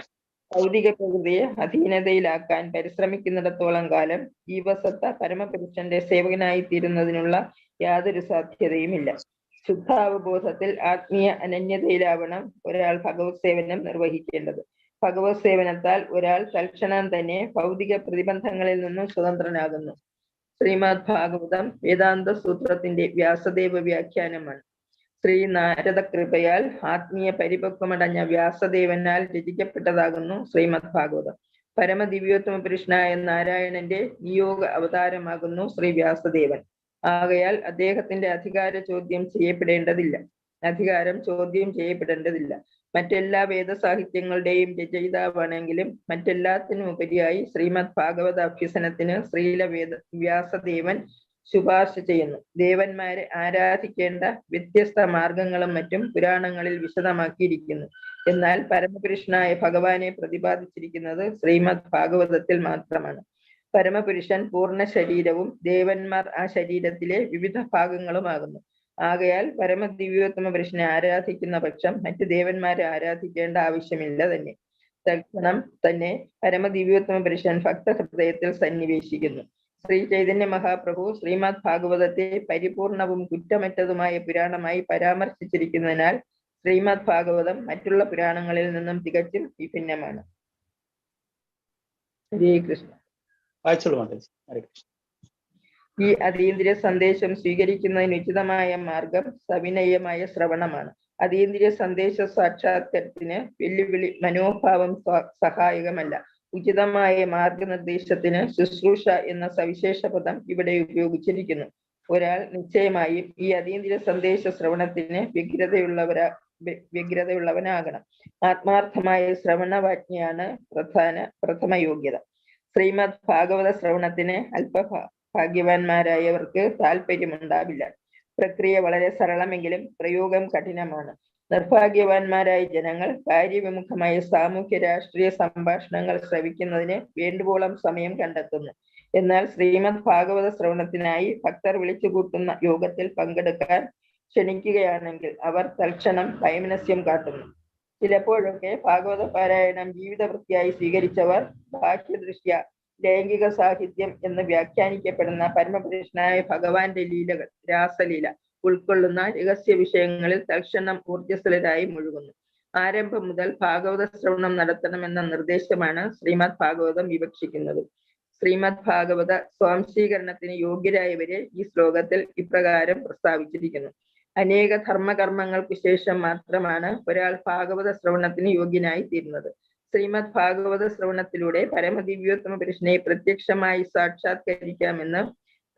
Speaker 6: ഭൗതിക പ്രകൃതിയെ അധീനതയിലാക്കാൻ പരിശ്രമിക്കുന്നിടത്തോളം കാലം ജീവസത്ത പരമപുരുഷന്റെ സേവകനായി തീരുന്നതിനുള്ള യാതൊരു സാധ്യതയുമില്ല. ശുദ്ധാവബോധത്തിൽ ആത്മീയ അനന്യതയിലാവണം ഒരാൾ ഭഗവത് സേവനം നിർവഹിക്കേണ്ടത്. ഭഗവത് സേവനത്താൽ ഒരാൾ തൽക്ഷണം തന്നെ ഭൗതിക പ്രതിബന്ധങ്ങളിൽ നിന്നും സ്വതന്ത്രനാകുന്നു. ശ്രീമദ് ഭാഗവതം വേദാന്ത സൂത്രത്തിന്റെ വ്യാസദേവ വ്യാഖ്യാനമാണ്. ശ്രീ നാരദ കൃപയാൽ ആത്മീയ പരിപക്വമടഞ്ഞ വ്യാസദേവനാൽ രചിക്കപ്പെട്ടതാകുന്നു ശ്രീമദ് ഭാഗവതം. പരമദിവ്യോത്തമ പുരുഷനായ നാരായണന്റെ നിയോഗ അവതാരമാകുന്നു ശ്രീ വ്യാസദേവൻ. ആകയാൽ അദ്ദേഹത്തിന്റെ അധികാരം ചോദ്യം ചെയ്യപ്പെടേണ്ടതില്ല. മറ്റെല്ലാ വേദസാഹിത്യങ്ങളുടെയും രചയിതാവാണെങ്കിലും മറ്റെല്ലാത്തിനും ഉപരിയായി ശ്രീമദ് ഭാഗവത അഭ്യസനത്തിന് വ്യാസദേവൻ ശുപാർശ ചെയ്യുന്നു. ദേവന്മാരെ ആരാധിക്കേണ്ട വ്യത്യസ്ത മാർഗങ്ങളും മറ്റും പുരാണങ്ങളിൽ വിശദമാക്കിയിരിക്കുന്നു. എന്നാൽ പരമപുരുഷനായ ഭഗവാനെ പ്രതിപാദിച്ചിരിക്കുന്നത് ശ്രീമദ് ഭാഗവതത്തിൽ മാത്രമാണ്. പരമപുരുഷൻ പൂർണ്ണ ശരീരവും ദേവന്മാർ ആ ശരീരത്തിലെ വിവിധ ഭാഗങ്ങളുമാകുന്നു. ആകയാൽ പരമദിവ്യോത്തമ പുരുഷനെ ആരാധിക്കുന്ന പക്ഷം മറ്റു ദേവന്മാരെ ആരാധിക്കേണ്ട ആവശ്യമില്ല തന്നെ. തൽക്ഷണം തന്നെ പരമദിവ്യോത്തമ പുരുഷൻ ഭക്തഹൃദയത്തിൽ സന്നിവേശിക്കുന്നു. ശ്രീ ചൈതന്യ മഹാപ്രഭു ശ്രീമദ് ഭാഗവതത്തെ പരിപൂർണവും കുറ്റമറ്റതുമായ പുരാണമായി പരാമർശിച്ചിരിക്കുന്നതിനാൽ ശ്രീമദ് ഭാഗവതം മറ്റുള്ള പുരാണങ്ങളിൽ നിന്നും തികച്ചും വിഭിന്നമാണ്. ഹരേ കൃഷ്ണ. ഈ അതീന്ദ്രിയ സന്ദേശം സ്വീകരിക്കുന്നതിന് ഉചിതമായ മാർഗം സവിനയമായ ശ്രവണമാണ്. അതീന്ദ്രിയ സന്ദേശ സാക്ഷാത്കാരത്തിന് വെല്ലുവിളി മനോഭാവം സഹായകമല്ല. ഉചിതമായ മാർഗനിർദ്ദേശത്തിന് ശുശ്രൂഷ എന്ന സവിശേഷ പദം ഇവിടെ ഉപയോഗിച്ചിരിക്കുന്നു. ഒരാൾ നിശ്ചയമായും ഈ അതീന്ദ്രിയ സന്ദേശ ശ്രവണത്തിന് വ്യഗ്രതയുള്ളവനാകണം. ആത്മാർത്ഥമായ ശ്രവണവാജ്ഞയാണ് പ്രഥമ യോഗ്യത. ശ്രീമദ് ഭാഗവത ശ്രവണത്തിന് ഭാഗ്യവാന്മാരായവർക്ക് താല്പര്യമുണ്ടാവില്ല. പ്രക്രിയ വളരെ സരളമെങ്കിലും പ്രയോഗം കഠിനമാണ്. നിർഭാഗ്യവാന്മാരായ ജനങ്ങൾ കാര്യവിമുഖമായ സാമൂഹ്യ രാഷ്ട്രീയ സംഭാഷണങ്ങൾ ശ്രവിക്കുന്നതിന് വേണ്ടുവോളം സമയം കണ്ടെത്തുന്നു. എന്നാൽ ശ്രീമദ് ഭാഗവത ശ്രവണത്തിനായി ഭക്തർ വിളിച്ചുകൂട്ടുന്ന യോഗത്തിൽ പങ്കെടുക്കാൻ ക്ഷണിക്കുകയാണെങ്കിൽ അവർ തൽക്ഷണം വൈമനസ്യം കാട്ടുന്നു. ചിലപ്പോഴൊക്കെ ഭാഗവത പാരായണം ജീവിതവൃത്തിയായി സ്വീകരിച്ചവർ ബാഹ്യദൃഷ്ട്യ ലൈംഗിക സാഹിത്യം എന്ന് വ്യാഖ്യാനിക്കപ്പെടുന്ന പരമപുരുഷനായ ഭഗവാന്റെ ലീലകൾ, രാസലീല ഉൾക്കൊള്ളുന്ന രഹസ്യ വിഷയങ്ങളിൽ തൽക്ഷണം ഊർജ്ജസ്വലരായി മുഴുകുന്നു. ആരംഭം മുതൽ ഭാഗവത ശ്രവണം നടത്തണമെന്ന നിർദ്ദേശമാണ് ശ്രീമദ് ഭാഗവതം വിവക്ഷിക്കുന്നത്. ശ്രീമദ് ഭാഗവത സ്വാംശീകരണത്തിന് യോഗ്യരായവരെ ഈ ശ്ലോകത്തിൽ ഇപ്രകാരം പ്രസ്താവിച്ചിരിക്കുന്നു. അനേക ധർമ്മകർമ്മങ്ങൾക്ക് ശേഷം മാത്രമാണ് ഒരാൾ ഭാഗവത ശ്രവണത്തിന് യോഗ്യനായി തീരുന്നത്. ശ്രീമദ് ഭാഗവത ശ്രവണത്തിലൂടെ പരമദിവ്യോത്തമ പുരുഷനെ പ്രത്യക്ഷമായി സാക്ഷാത്കരിക്കാമെന്ന്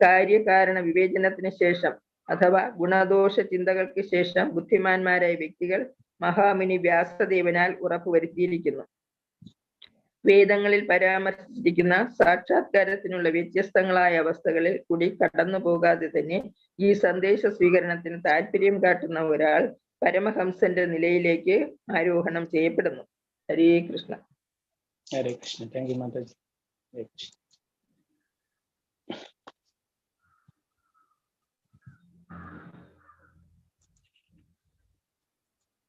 Speaker 6: കാര്യകാരണ വിവേചനത്തിന് ശേഷം അഥവാ ഗുണദോഷ ചിന്തകൾക്ക് ശേഷം ബുദ്ധിമാന്മാരായ വ്യക്തികൾ മഹാമുനി വ്യാസദേവനാൽ ഉറപ്പുവരുത്തിയിരിക്കുന്നു. വേദങ്ങളിൽ പരാമർശിച്ചിരിക്കുന്ന സാക്ഷാത്കാരത്തിനുള്ള വ്യത്യസ്തങ്ങളായ അവസ്ഥകളിൽ കൂടി കടന്നു പോകാതെ തന്നെ ഈ സന്ദേശ സ്വീകരണത്തിന് താല്പര്യം കാട്ടുന്ന ഒരാൾ പരമഹംസന്റെ നിലയിലേക്ക് ആരോഹണം ചെയ്യപ്പെടുന്നു. ഹരേ കൃഷ്ണ.
Speaker 2: ഹരേ കൃഷ്ണ. Thank you Mataji. ഹരേ കൃഷ്ണ.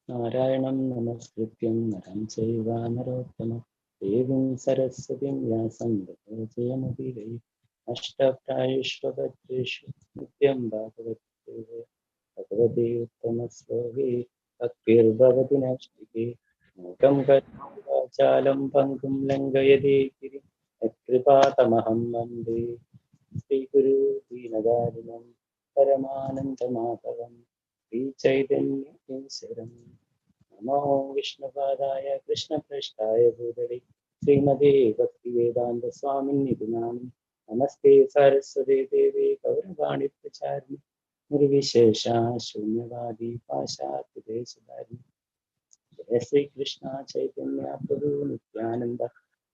Speaker 2: നാരായണം നമസ്കൃത്യം നരം ചൈവ നരോത്തമം ദേവീം സരസ്വതീം വ്യാസം തതോ ജയമുദീരയേ. അഷ്ടപ്രായേഷ്വഭദ്രേഷു നിത്യം ഭഗവതി ഉത്തമ ശ്ലോകേ ഭക്തിർഭവതി നൈഷ്ഠികേ. മൂകം കർമാചാലം പങ്കും ലംഘയതേ ഗിരിം യത്കൃപാതമഹം വന്ദേ ശ്രീഗുരു ദീനദാരിണം പരമാനന്ദമാധവം ശ്രീചൈതന്യേശ്വരം. നമോ വിഷ്ണുപാദായ കൃഷ്ണപ്രഷ്ഠായ ഭൂതലേ ശ്രീമതേ ഭക്തിവേദാന്ത സ്വാമിനിധി നാമി. നമസ്തേ സരസ്വതേ ദേവേ ഗൗരവാണി പ്രചാരിണി നിർവിശേഷ ശൂന്യവാദി പാശ്ചാത്യദേശധാരി. ജയ ശ്രീകൃഷ്ണ ചൈതന്യ പ്രഭു നിത്യാനന്ദ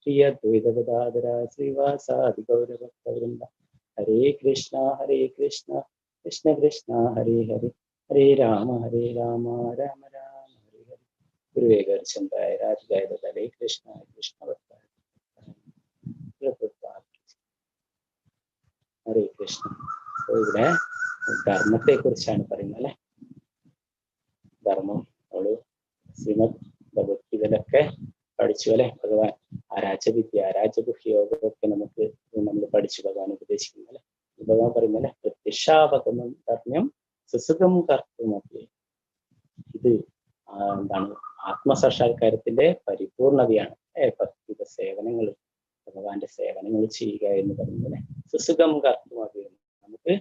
Speaker 2: ശ്രീ അദ്വൈത ഗദാധര ശ്രീവാസാദി ഗൗരഭക്തവൃന്ദ. ഹരേ കൃഷ്ണ കൃഷ്ണ കൃഷ്ണ ഹരേ ഹരേ ഹരേ രാമ രാമ രാമ ഹരേ ഹരേ. ഗുരുവേഗർച്ചന്ദ്രായ രാജായ ഹരേ കൃഷ്ണ കൃഷ്ണ ഭക്തായ ഹരേ കൃഷ്ണ. ഇവിടെ ധർമ്മത്തെ കുറിച്ചാണ് പറയുന്നത് അല്ലെ. ധർമ്മം നമ്മള് ശ്രീമദ് ഭഗവത്ഗീതയിലൊക്കെ പഠിച്ചു അല്ലെ. ഭഗവാൻ രാജവിദ്യ രാജഗുഹ്യോഗമൊക്കെ നമ്മൾ പഠിച്ചു ഭഗവാൻ ഉപദേശിക്കുന്നു അല്ലെ. ഭഗവാൻ പറയുന്നത് അല്ലെ, പ്രത്യക്ഷാപകമം കർമ്മ്യം സുസുഖം കർത്തുമൊക്കെ. ഇത് എന്താണ് ആത്മസാക്ഷാത്കാരത്തിന്റെ പരിപൂർണതയാണ്. ഭക്തിയുടെ സേവനങ്ങൾ, ഭഗവാന്റെ സേവനങ്ങൾ ചെയ്യുക എന്ന് പറയുന്നത് സുസുഖം കർത്തുമൊക്കെ, നമുക്ക്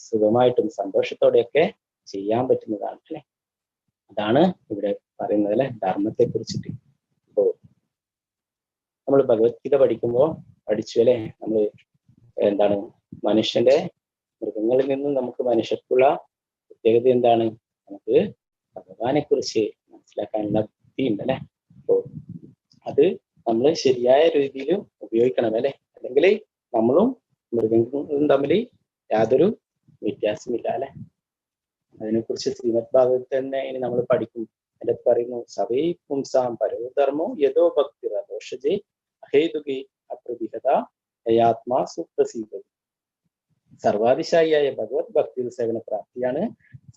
Speaker 2: സുഖമായിട്ടും സന്തോഷത്തോടെയൊക്കെ ചെയ്യാൻ പറ്റുന്നതാണ് അല്ലെ. അതാണ് ഇവിടെ പറയുന്നത് അല്ലെ, ധർമ്മത്തെ കുറിച്ചിട്ട്. ഇപ്പോ നമ്മൾ ഭഗവത്ഗീത പഠിച്ചു അല്ലെ, നമ്മൾ എന്താണ് മനുഷ്യന്റെ മൃഗങ്ങളിൽ നിന്നും നമുക്ക് മനുഷ്യർക്കുള്ള പ്രത്യേകത എന്താണ്, നമുക്ക് ഭഗവാനെ കുറിച്ച് മനസ്സിലാക്കാനുള്ള ബുദ്ധി ഉണ്ട് അല്ലെ. അപ്പോ അത് നമ്മൾ ശരിയായ രീതിയിൽ ഉപയോഗിക്കണം അല്ലെ, അല്ലെങ്കിൽ നമ്മളും മൃഗങ്ങളും തമ്മിൽ യാതൊരു വ്യത്യാസമില്ല അല്ലെ. അതിനെക്കുറിച്ച് ശ്രീമദ് ഭാഗവതത്തിൽ തന്നെ ഇനി നമ്മൾ പഠിക്കും. അതിന്റെ പറയുന്നു, സവൈ പുംസാം പരോധർമ്മോ യഥോ ഭക്തി ദോഷജേ അഹേതുകേ അപ്രതിഹത യാത്മാ സുപ്രസീദതി. സർവാതിശായിയായ ഭഗവത് ഭക്തി സേവന പ്രാപ്തിയാണ്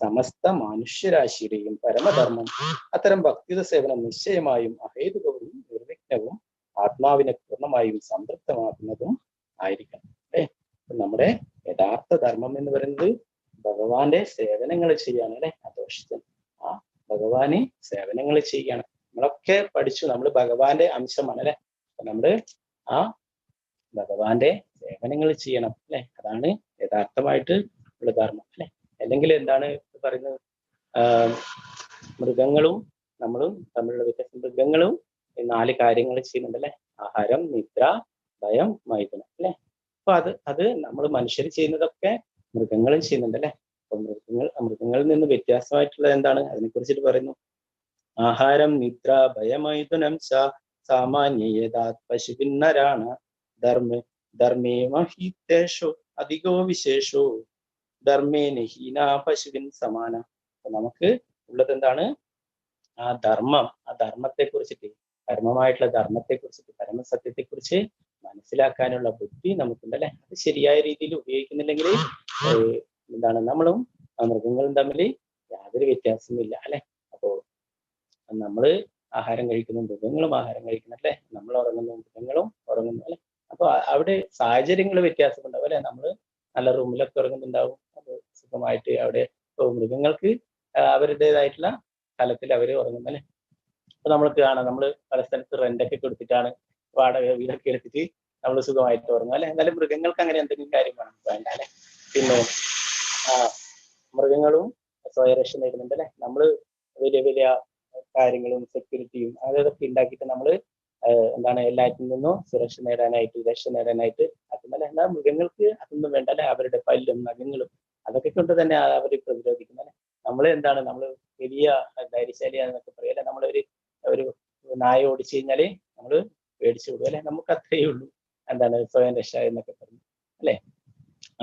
Speaker 2: സമസ്ത മനുഷ്യരാശിയുടെയും പരമധർമ്മം. അത്തരം ഭക്തിയുത സേവനം നിശ്ചയമായും അഹേതുകവും നിർവിഘ്നവും ആത്മാവിനെ പൂർണ്ണമായും സംതൃപ്തമാക്കുന്നതും ആയിരിക്കണം അല്ലെ. നമ്മുടെ യഥാർത്ഥ ധർമ്മം എന്ന് പറയുന്നത് ഭഗവാന്റെ സേവനങ്ങൾ ചെയ്യാണ് അല്ലെ. അദോഷിതൻ ആ ഭഗവാന് സേവനങ്ങൾ ചെയ്യാണ്. നമ്മളൊക്കെ പഠിച്ചു, നമ്മൾ ഭഗവാന്റെ അംശമാണ് അല്ലെ. നമ്മള് ആ ഭഗവാന്റെ സേവനങ്ങൾ ചെയ്യണം അല്ലെ. അതാണ് യഥാർത്ഥമായിട്ട് ഉള്ള ധർമ്മം അല്ലെ. അല്ലെങ്കിൽ എന്താണ് പറയുന്നത്, മൃഗങ്ങളും നമ്മളും തമ്മിലുള്ള വ്യത്യാസം. മൃഗങ്ങളും 4 കാര്യങ്ങൾ ചെയ്യുന്നുണ്ട് അല്ലെ. ആഹാരം, നിദ്ര, ഭയം, മൈഥുനം അല്ലെ. അപ്പൊ അത് നമ്മൾ മനുഷ്യർ ചെയ്യുന്നതൊക്കെ മൃഗങ്ങളും ചെയ്യുന്നുണ്ട് അല്ലെ. അപ്പൊ മൃഗങ്ങളിൽ നിന്ന് വ്യത്യാസമായിട്ടുള്ളത് എന്താണ്, അതിനെ കുറിച്ചിട്ട് പറയുന്നു. ആഹാരം, നിദ്ര, ഭയമൈഥുനം സാമാന്യേതാത് പശുഭിന്നരാണ ധർമ്മേ മഹീതേഷോ അധികോ വിശേഷോ ധർമ്മേന ഹീന പശുവിൻ സമാന. നമുക്ക് ഉള്ളത് എന്താണ്, ആ ധർമ്മത്തെ കുറിച്ചിട്ട്, പരമമായിട്ടുള്ള ധർമ്മത്തെ കുറിച്ചിട്ട്, പരമസത്യത്തെ കുറിച്ച് മനസ്സിലാക്കാനുള്ള ബുദ്ധി നമുക്കുണ്ട് അല്ലെ. അത് ശരിയായ രീതിയിൽ ഉപയോഗിക്കുന്നില്ലെങ്കിൽ എന്താണ്, നമ്മളും മൃഗങ്ങളും തമ്മിൽ യാതൊരു വ്യത്യാസമില്ല അല്ലെ. അപ്പോ നമ്മള് ആഹാരം കഴിക്കുന്നു, മൃഗങ്ങളും ആഹാരം കഴിക്കുന്നു അല്ലെ. നമ്മൾ ഉറങ്ങുന്നു, മൃഗങ്ങളും ഉറങ്ങുന്നു അല്ലെ. അപ്പൊ അവിടെ സാഹചര്യങ്ങൾ വ്യത്യാസമുണ്ടാവും അല്ലെ. നമ്മൾ നല്ല റൂമിലൊക്കെ ഉറങ്ങുന്നുണ്ടാവും, അത് സുഖമായിട്ട്. അവിടെ മൃഗങ്ങൾക്ക് അവരുടേതായിട്ടുള്ള സ്ഥലത്തിൽ അവര് ഉറങ്ങുന്നു അല്ലെ. അപ്പൊ നമ്മൾക്ക് കാണാം, നമ്മൾ പല സ്ഥലത്ത് റെന്റൊക്കെ കൊടുത്തിട്ടാണ്, വാടക വീടൊക്കെ എടുത്തിട്ട് നമ്മൾ സുഖമായിട്ട് ഉറങ്ങും അല്ലെ. എന്നാലും മൃഗങ്ങൾക്ക് അങ്ങനെ എന്തെങ്കിലും കാര്യം വേണ്ട അല്ലെ. പിന്നെ മൃഗങ്ങളും സ്വയരക്ഷ നേടുന്നുണ്ട് അല്ലെ. നമ്മള് വലിയ വലിയ കാര്യങ്ങളും സെക്യൂരിറ്റിയും അതൊക്കെ ഉണ്ടാക്കിയിട്ട് നമ്മൾ എന്താണ് എല്ലാറ്റിൽ നിന്നും സുരക്ഷ നേടാനായിട്ട്, രക്ഷ നേടാനായിട്ട് ആക്കുന്നല്ലേ. എന്നാൽ മൃഗങ്ങൾക്ക് അതൊന്നും വേണ്ട അല്ലെ. അവരുടെ പല്ലും നഖങ്ങളും അതൊക്കെ കൊണ്ട് തന്നെ അവർ പ്രതിരോധിക്കുന്നല്ലേ. നമ്മൾ എന്താണ്, നമ്മൾ വലിയ ധൈര്യശാലിയാണെന്നൊക്കെ പറയും അല്ലെ. ഒരു നായ ഓടിച്ചു കഴിഞ്ഞാല് നമ്മൾ പേടിച്ചു വിടും അല്ലെ. നമുക്ക് അത്രയേ ഉള്ളൂ എന്താണ് സ്വയം രക്ഷ എന്നൊക്കെ പറഞ്ഞു അല്ലെ.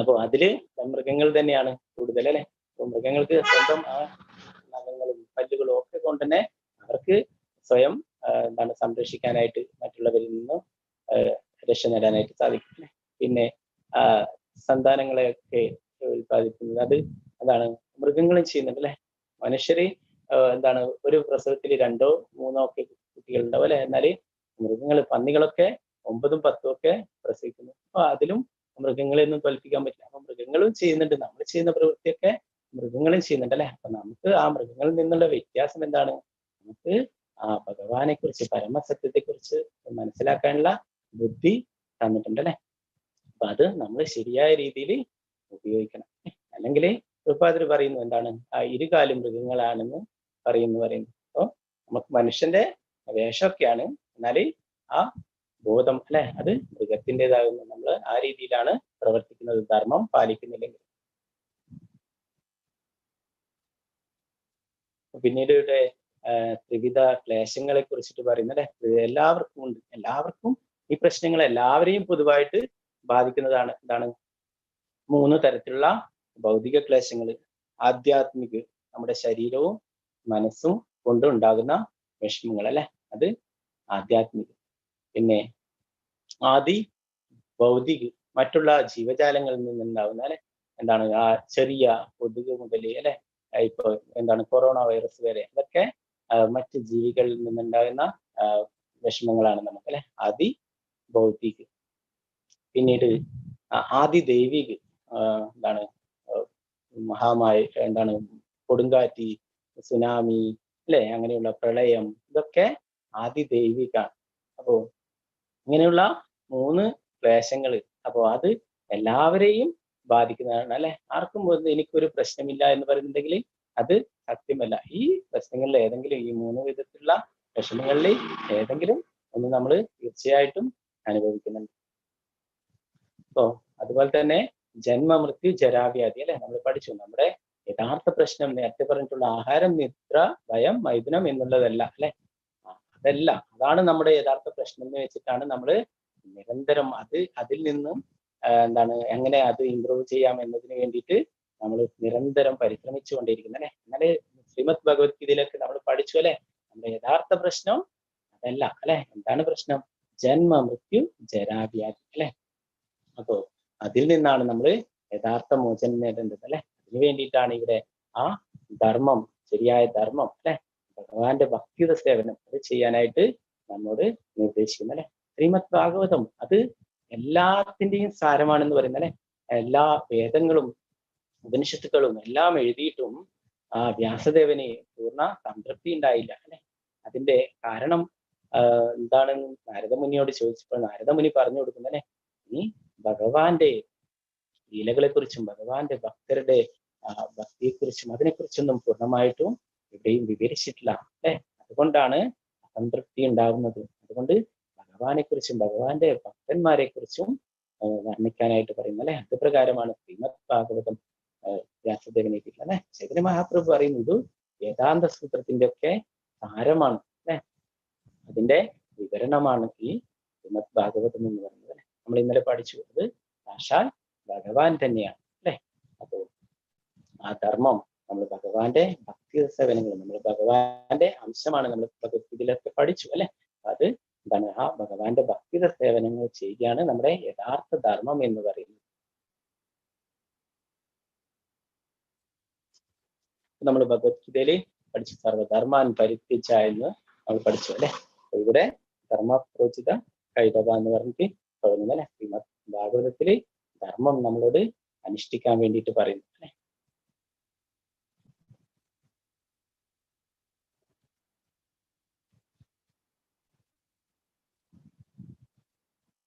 Speaker 2: അപ്പൊ അതില് മൃഗങ്ങൾ തന്നെയാണ് കൂടുതൽ അല്ലെ. അപ്പൊ മൃഗങ്ങൾക്ക് സ്വന്തം ആ നഖങ്ങളും പല്ലുകളും ഒക്കെ കൊണ്ട് തന്നെ അവർക്ക് സ്വയം എന്താണ് സംരക്ഷിക്കാനായിട്ട്, മറ്റുള്ളവരിൽ നിന്ന് രക്ഷ നേടാനായിട്ട് സാധിക്കും. പിന്നെ സന്താനങ്ങളെയൊക്കെ ഉൽപ്പാദിപ്പിക്കുന്നത് അതാണ് മൃഗങ്ങളും ചെയ്യുന്നുണ്ട് അല്ലെ. മനുഷ്യര് എന്താണ് ഒരു പ്രസവത്തിൽ 2 or 3 ഒക്കെ കുട്ടികൾ ഉണ്ടാവും അല്ലെ. എന്നാല് പന്നികളൊക്കെ 9 ഉം 10 ഉം ഒക്കെ പ്രസവിക്കുന്നു. അപ്പൊ അതിലും മൃഗങ്ങളെ ഒന്നും തോൽപ്പിക്കാൻ പറ്റില്ല. അപ്പൊ മൃഗങ്ങളും ചെയ്യുന്നുണ്ട്, നമ്മൾ ചെയ്യുന്ന പ്രവൃത്തിയൊക്കെ മൃഗങ്ങളും ചെയ്യുന്നുണ്ട് അല്ലെ. അപ്പൊ നമുക്ക് ആ മൃഗങ്ങളിൽ നിന്നുള്ള വ്യത്യാസം എന്താണ്, നമുക്ക് ആ ഭഗവാനെ കുറിച്ച്, പരമസത്യത്തെ കുറിച്ച് മനസ്സിലാക്കാനുള്ള ബുദ്ധി തന്നിട്ടുണ്ട് അല്ലെ. അപ്പൊ അത് നമ്മൾ ശരിയായ രീതിയിൽ ഉപയോഗിക്കണം. അല്ലെങ്കിൽ ഉൽപാദകർ പറയുന്നു എന്താണ്, ആ 2 കാലും മൃഗങ്ങളാണെന്ന് പറയുന്നു. അപ്പൊ നമുക്ക് മനുഷ്യന്റെ വേഷമൊക്കെയാണ്, എന്നാല് ആ ബോധം അല്ലെ അത് മൃഗത്തിൻ്റെതാകുന്നു. നമ്മൾ ആ രീതിയിലാണ് പ്രവർത്തിക്കുന്നത്, ധർമ്മം പാലിക്കുന്നില്ലെങ്കിൽ. പിന്നീട് ഇവിടെ ത്രിവിധ ക്ലേശങ്ങളെ കുറിച്ചിട്ട് പറയുന്നത് എല്ലാവർക്കും ഉണ്ട്. എല്ലാവർക്കും ഈ പ്രശ്നങ്ങൾ എല്ലാവരെയും പൊതുവായിട്ട് ബാധിക്കുന്നതാണ്. എന്താണ്, 3 തരത്തിലുള്ള ഭൗതിക ക്ലേശങ്ങൾ. ആധ്യാത്മിക, നമ്മുടെ ശരീരവും മനസ്സും കൊണ്ടുണ്ടാകുന്ന വിഷമങ്ങൾ അല്ലെ, അത് ആധ്യാത്മിക. പിന്നെ ആദി ഭൗതിക, മറ്റുള്ള ജീവജാലങ്ങളിൽ നിന്നുണ്ടാവുന്ന അല്ലെ. എന്താണ്, ആ ചെറിയ കൊതുക് മുതൽ അല്ലെ, ഇപ്പൊ എന്താണ് കൊറോണ വൈറസ് വരെ, അതൊക്കെ മറ്റ് ജീവികളിൽ നിന്നുണ്ടാകുന്ന വിഷമങ്ങളാണ് നമുക്ക് അല്ലെ. ആദി ഭൗതിക്, പിന്നീട് ആദി ദൈവിക്, എന്താണ് മഹാമായ, എന്താണ് കൊടുങ്കാറ്റ്, സുനാമി അല്ലെ, അങ്ങനെയുള്ള പ്രളയം, ഇതൊക്കെ ആദി ദൈവികാണ്. അപ്പോ ഇങ്ങനെയുള്ള 3 ക്ലേശങ്ങൾ, അപ്പോ അത് എല്ലാവരെയും ബാധിക്കുന്നതാണ് അല്ലെ. ആർക്കും എനിക്കൊരു പ്രശ്നമില്ല എന്ന് പറയുന്നുണ്ടെങ്കിൽ അത് സത്യമല്ല. ഈ പ്രശ്നങ്ങളിൽ ഏതെങ്കിലും, ഈ 3 വിധത്തിലുള്ള പ്രശ്നങ്ങളിൽ ഏതെങ്കിലും ഒന്ന് നമ്മൾ തീർച്ചയായിട്ടും അനുഭവിക്കുന്നുണ്ട്. അപ്പോ അതുപോലെ തന്നെ ജന്മ മൃത്യു ജരാവ്യാധി അല്ലെ, നമ്മൾ പഠിച്ചു. നമ്മുടെ യഥാർത്ഥ പ്രശ്നം നേരത്തെ പറഞ്ഞിട്ടുള്ള ആഹാരം, നിദ്ര, ഭയം, മൈഥുനം എന്നുള്ളതല്ല അല്ലെ. അതല്ല, അതാണ് നമ്മുടെ യഥാർത്ഥ പ്രശ്നം എന്ന് വെച്ചിട്ടാണ് നമ്മൾ നിരന്തരം അതിൽ നിന്നും എന്താണ് എങ്ങനെ അത് ഇംപ്രൂവ് ചെയ്യാം എന്നതിന് വേണ്ടിയിട്ട് നമ്മൾ നിരന്തരം പരിശ്രമിച്ചു കൊണ്ടിരിക്കുന്നത് അല്ലെ. എന്നാല് ശ്രീമദ് ഭഗവത്ഗീതയിലൊക്കെ നമ്മൾ പഠിച്ചു അല്ലെ, നമ്മുടെ യഥാർത്ഥ പ്രശ്നം അതല്ല അല്ലെ. എന്താണ് പ്രശ്നം? ജന്മ മൃത്യു ജരാവ്യാധി അല്ലെ. അപ്പോ അതിൽ നിന്നാണ് നമ്മൾ യഥാർത്ഥ മോചനം നേടേണ്ടത് അല്ലെ. അതിനു വേണ്ടിയിട്ടാണ് ഇവിടെ ആ ധർമ്മം, ശരിയായ ധർമ്മം അല്ലെ, ഭഗവാന്റെ ഭക്തിയുടെ സേവനം അത് ചെയ്യാനായിട്ട് നമ്മോട് നിർദ്ദേശിക്കുന്നു അല്ലെ. ശ്രീമദ് ഭാഗവതം അത് എല്ലാത്തിന്റെയും സാരമാണെന്ന് പറയുന്നത് അല്ലെ. എല്ലാ വേദങ്ങളും ഉപനിഷത്തുക്കളും എല്ലാം എഴുതിയിട്ടും വ്യാസദേവന് പൂർണ്ണ സംതൃപ്തി ഉണ്ടായില്ല അല്ലെ. അതിന്റെ കാരണം എന്താണെന്ന് നാരദമുനിയോട് ചോദിച്ചപ്പോൾ നാരദമുനി പറഞ്ഞു കൊടുക്കുന്നത് അല്ലെ, നീ ഭഗവാന്റെ ലീലകളെ കുറിച്ചും ഭഗവാന്റെ ഭക്തരുടെ ഭക്തിയെക്കുറിച്ചും അതിനെക്കുറിച്ചൊന്നും പൂർണ്ണമായിട്ടും എവിടെയും വിവരിച്ചിട്ടില്ല അല്ലെ. അതുകൊണ്ടാണ് അസംതൃപ്തി ഉണ്ടാകുന്നത്. അതുകൊണ്ട് ഭഗവാനെ കുറിച്ചും ഭഗവാന്റെ ഭക്തന്മാരെ കുറിച്ചും വർണ്ണിക്കാനായിട്ട് പറയുന്നത് അല്ലെ. അത് പ്രകാരമാണ് ശ്രീമദ് ഭാഗവതം വ്യാസദേവനെ കിട്ടില്ല അല്ലെ. ചൈതന്യ മഹാപ്രഭു പറയുന്നത് വേദാന്ത സൂത്രത്തിന്റെ ഒക്കെ സാരമാണ് അല്ലെ, അതിന്റെ വിവരണമാണ് ഈ ശ്രീമദ് ഭാഗവതം എന്ന് പറയുന്നത് അല്ലെ. നമ്മൾ ഇന്നലെ പഠിച്ചു, അത് സാക്ഷാൽ ഭഗവാൻ തന്നെയാണ് അല്ലെ. അപ്പോ ആ ധർമ്മം, നമ്മൾ ഭഗവാന്റെ ഭക്തി സേവനങ്ങൾ, നമ്മൾ ഭഗവാന്റെ അംശമാണ്, നമ്മൾ ഭഗവത്ഗീതയിലൊക്കെ പഠിച്ചു അല്ലെ. അത് എന്താണ്? ആ ഭഗവാന്റെ ഭക്തിയുടെ സേവനങ്ങൾ ചെയ്യുകയാണ് നമ്മുടെ യഥാർത്ഥ ധർമ്മം എന്ന് പറയുന്നത്. നമ്മൾ ഭഗവത്ഗീതയിൽ പഠിച്ചു സർവധർമാൻ പരിത്യജ എന്ന് നമ്മൾ പഠിച്ചു അല്ലെ. ഇവിടെ ധർമ്മപ്രോചിത കൈതവ എന്ന് പറഞ്ഞിട്ട് തുടങ്ങുന്നു അല്ലെ. ശ്രീമദ് ഭാഗവതത്തില് ധർമ്മം നമ്മളോട് അനുഷ്ഠിക്കാൻ വേണ്ടിയിട്ട് പറയുന്നു അല്ലെ.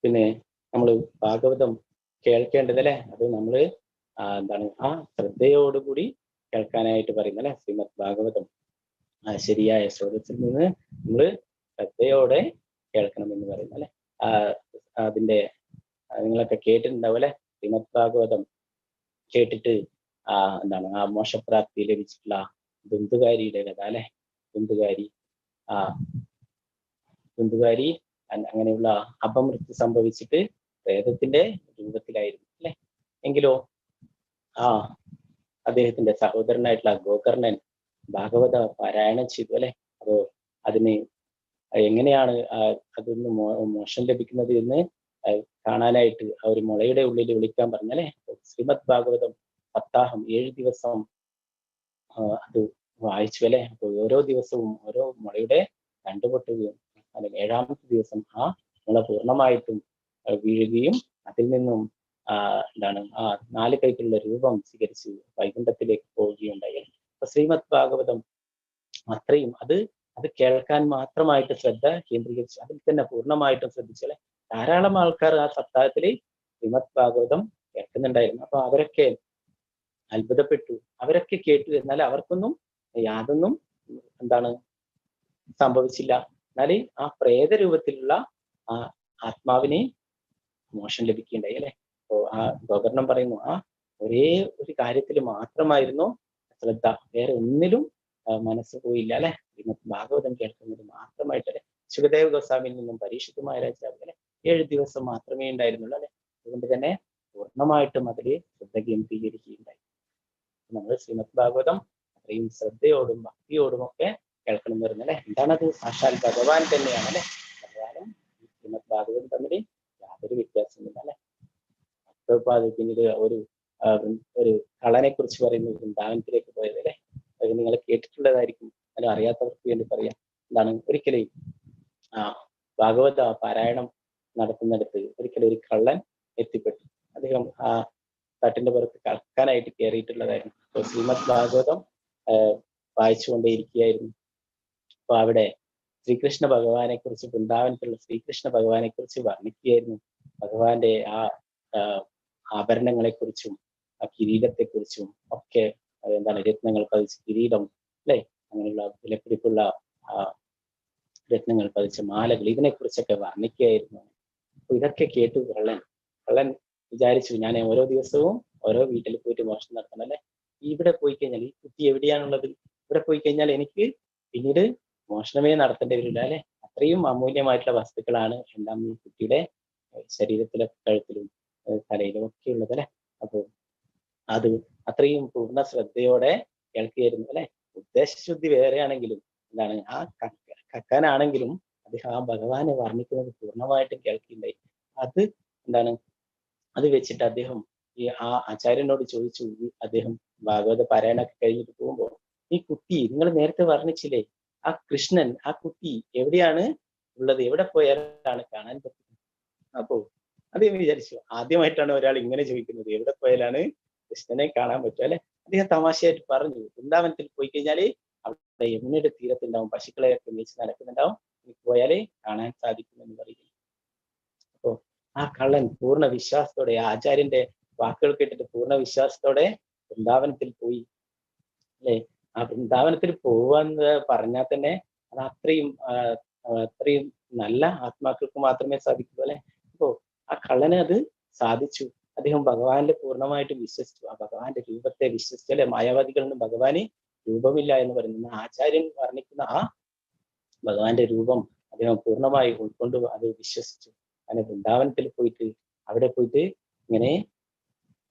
Speaker 2: പിന്നെ നമ്മൾ ഭാഗവതം കേൾക്കേണ്ടത് അല്ലെ, അത് നമ്മൾ എന്താണ് ആ ശ്രദ്ധയോടുകൂടി കേൾക്കാനായിട്ട് പറയുന്നത് അല്ലെ. ശ്രീമദ് ഭാഗവതം ശരിയായ സ്രോതസ്സിൽ നിന്ന് നമ്മൾ ശ്രദ്ധയോടെ കേൾക്കണം എന്ന് പറയുന്നത് അല്ലെ. അതിന്റെ നിങ്ങളൊക്കെ കേട്ടിട്ടുണ്ടാവും അല്ലെ. ശ്രീമദ് ഭാഗവതം കേട്ടിട്ട് എന്താണ് ആ മോക്ഷപ്രാപ്തി ലഭിച്ചിട്ടുള്ള ദുന്ദുകാരിയുടെ കഥ അല്ലെ. ദുന്ദുകാരി അങ്ങനെയുള്ള അപമൃത്യു സംഭവിച്ചിട്ട് പ്രേതത്തിന്റെ രൂപത്തിലായിരുന്നു അല്ലെ. എങ്കിലോ അദ്ദേഹത്തിന്റെ സഹോദരനായിട്ടുള്ള ഗോകർണൻ ഭാഗവത പാരായണം ചെയ്തു അല്ലെ. അപ്പോ അതിന് എങ്ങനെയാണ് അതിന്ന് മോക്ഷം ലഭിക്കുന്നത് എന്ന് കാണാനായിട്ട് ആ ഒരു മുളയുടെ ഉള്ളിൽ വിളിക്കാൻ പറഞ്ഞല്ലേ. ശ്രീമദ് ഭാഗവതം സപ്താഹം 7 ദിവസം അത് വായിച്ചു അല്ലെ. അപ്പൊ ഓരോ ദിവസവും ഓരോ മുളയുടെ കണ്ടുപൊട്ടുകയും അല്ലെങ്കിൽ 7ാമത്തെ ദിവസം ആ മുള പൂർണ്ണമായിട്ടും വീഴുകയും അതിൽ നിന്നും എന്താണ് 4 കൈക്കുള്ള രൂപം സ്വീകരിച്ച് വൈകുണ്ഠത്തിലേക്ക് പോവുകയുണ്ടായി. അപ്പൊ ശ്രീമദ് ഭാഗവതം അത്രയും അത് കേൾക്കാൻ മാത്രമായിട്ട് ശ്രദ്ധ കേന്ദ്രീകരിച്ചു, അതിൽ തന്നെ പൂർണ്ണമായിട്ടും ശ്രദ്ധിച്ചല്ലേ. ധാരാളം ആൾക്കാർ ആ സപ്താഹത്തില് ശ്രീമദ് ഭാഗവതം കേൾക്കുന്നുണ്ടായിരുന്നു. അപ്പൊ അവരൊക്കെ അത്ഭുതപ്പെട്ടു, അവരൊക്കെ കേട്ടു. എന്നാൽ അവർക്കൊന്നും യാതൊന്നും എന്താണ് സംഭവിച്ചില്ല. എന്നാല് ആ പ്രേത രൂപത്തിലുള്ള ആ ആത്മാവിന് മോക്ഷം ലഭിക്കുകയുണ്ടായി അല്ലെ. അപ്പോ ആ ഗോകർണം പറയുന്നു, ഒരേ ഒരു കാര്യത്തിൽ മാത്രമായിരുന്നു ശ്രദ്ധ, വേറെ ഒന്നിലും മനസ്സ് പോയില്ല അല്ലെ. ശ്രീമദ് ഭാഗവതം കേൾക്കുന്നത് മാത്രമായിട്ട് അല്ലെ. ശുകദേവ് ഗോസ്വാമിയിൽ നിന്നും പരീക്ഷിത് മഹാരാജാവ് അല്ലെ 7 ദിവസം മാത്രമേ ഉണ്ടായിരുന്നുള്ളൂ അല്ലെ. അതുകൊണ്ട് തന്നെ പൂർണ്ണമായിട്ടും അതിൽ ശ്രദ്ധ കേന്ദ്രീകരിക്കുകയുണ്ടായി. നമ്മൾ ശ്രീമദ് ഭാഗവതം അത്രയും ശ്രദ്ധയോടും ഭക്തിയോടും ഒക്കെ കേൾക്കണം എന്ന് പറയുന്നത് അല്ലെ. എന്താണത്? സാക്ഷാൽ ഭഗവാൻ തന്നെയാണ് അല്ലെ. ഭഗവാനും ശ്രീമദ് ഭാഗവതം തമ്മിൽ യാതൊരു വ്യത്യാസമില്ല അല്ലെ. പിന്നീട് ഒരു കളനെ കുറിച്ച് പറയുന്നു, വൃന്ദാവനത്തിലേക്ക് പോയത് അല്ലെ. അത് നിങ്ങൾ കേട്ടിട്ടുള്ളതായിരിക്കും, അത് അറിയാത്തവർക്ക് വേണ്ടി പറയാം. എന്താണ്? ഒരിക്കലും ഭാഗവത പാരായണം നടത്തുന്നിടത്ത് ഒരിക്കലും ഒരു കള്ളൻ എത്തിപ്പെട്ടു. അദ്ദേഹം ആ തട്ടിന്റെ പുറത്ത് കളക്കാനായിട്ട് കയറിയിട്ടുള്ളതായിരുന്നു. അപ്പോൾ ശ്രീമദ് ഭാഗവതം വായിച്ചുകൊണ്ടേയിരിക്കുകയായിരുന്നു. അപ്പൊ അവിടെ ശ്രീകൃഷ്ണ ഭഗവാനെ കുറിച്ച്, വൃന്ദാവനത്തിലുള്ള ശ്രീകൃഷ്ണ ഭഗവാനെ കുറിച്ച് വർണ്ണിക്കുകയായിരുന്നു. ഭഗവാന്റെ ആ ആഭരണങ്ങളെ കുറിച്ചും ആ കിരീടത്തെ കുറിച്ചും ഒക്കെ, എന്താണ് രത്നങ്ങൾ പതിച്ച കിരീടം അല്ലെ, അങ്ങനെയുള്ള വിലപിടിപ്പുള്ള രത്നങ്ങൾ പതിച്ച മാലകൾ, ഇതിനെ കുറിച്ചൊക്കെ വർണ്ണിക്കുകയായിരുന്നു. അപ്പൊ ഇതൊക്കെ കേട്ടു കള്ളൻ വിചാരിച്ചു, ഞാൻ ഓരോ ദിവസവും ഓരോ വീട്ടിൽ പോയിട്ട് മോഷണം നടത്തണം അല്ലെ. ഇവിടെ പോയി കഴിഞ്ഞാൽ ഈ കുട്ടി എവിടെയാണുള്ളത്, ഇവിടെ പോയി കഴിഞ്ഞാൽ എനിക്ക് പിന്നീട് മോഷണമേ നടത്തേണ്ടി വരില്ല അല്ലെ. അത്രയും അമൂല്യമായിട്ടുള്ള വസ്തുക്കളാണ് എല്ലാം ഈ കുട്ടിയുടെ ശരീരത്തിലെ കഴുത്തിലും തലയിലും ഒക്കെ ഉള്ളത് അല്ലെ. അപ്പോൾ അത് അത്രയും പൂർണ്ണ ശ്രദ്ധയോടെ കേൾക്കുകയായിരുന്നു അല്ലെ. ഉദ്ദേശശുദ്ധി വേറെയാണെങ്കിലും എന്താണ്, ആ കക്കാനാണെങ്കിലും അദ്ദേഹം ആ ഭഗവാനെ വർണ്ണിക്കുന്നത് പൂർണ്ണമായിട്ടും കേൾക്കുകയുണ്ടായി. അത് എന്താണ്, അത് വെച്ചിട്ട് അദ്ദേഹം ഈ ആ ആചാര്യനോട് ചോദിച്ചു. അദ്ദേഹം ഭാഗവത പാരായണമൊക്കെ കഴിഞ്ഞിട്ട് പോകുമ്പോൾ, ഈ കുട്ടി നിങ്ങൾ നേരത്തെ വർണ്ണിച്ചില്ലേ, ആ കൃഷ്ണൻ, ആ കുട്ടി എവിടെയാണ് ഉള്ളത്, എവിടെ പോയാലാണ് കാണാൻ പറ്റുന്നത്? അപ്പോ അദ്ദേഹം വിചാരിച്ചു, ആദ്യമായിട്ടാണ് ഒരാൾ ഇങ്ങനെ ചോദിക്കുന്നത്, എവിടെ പോയാലാണ് കൃഷ്ണനെ കാണാൻ പറ്റുക അല്ലെ. അദ്ദേഹം തമാശയായിട്ട് പറഞ്ഞു, വൃന്ദാവനത്തിൽ പോയി കഴിഞ്ഞാല് അവിടെ യമുനയുടെ തീരത്തുണ്ടാവും, പശുക്കളെയൊക്കെ മേച്ച് നടക്കുന്നുണ്ടാവും, പോയാലേ കാണാൻ സാധിക്കുമെന്ന് പറയുന്നു. അപ്പോ ആ കള്ളൻ പൂർണ്ണ വിശ്വാസത്തോടെ, ആ ആചാര്യന്റെ വാക്കുകൾ കേട്ടിട്ട് പൂർണ്ണ വിശ്വാസത്തോടെ വൃന്ദാവനത്തിൽ പോയി അല്ലെ. ആ വൃന്ദാവനത്തിൽ പോവാന്ന് പറഞ്ഞാൽ തന്നെ അത് അത്രയും നല്ല ആത്മാക്കൾക്ക് മാത്രമേ സാധിക്കൂ അല്ലെ. അപ്പോ ആ കള്ളനെ അത് സാധിച്ചു. അദ്ദേഹം ഭഗവാനിൽ പൂർണ്ണമായിട്ട് വിശ്വസിച്ചു, ആ ഭഗവാന്റെ രൂപത്തെ വിശ്വസിച്ചു അല്ലെ. മായാവാദികളിൽ ഭഗവാന് രൂപമില്ല എന്ന് പറയുന്ന ആചാര്യൻ വർണ്ണിക്കുന്ന ആ ഭഗവാന്റെ രൂപം അദ്ദേഹം പൂർണ്ണമായി ഉൾക്കൊണ്ട് അത് വിശ്വസിച്ചു. അങ്ങനെ വൃന്ദാവനത്തിൽ പോയിട്ട് അവിടെ പോയിട്ട് ഇങ്ങനെ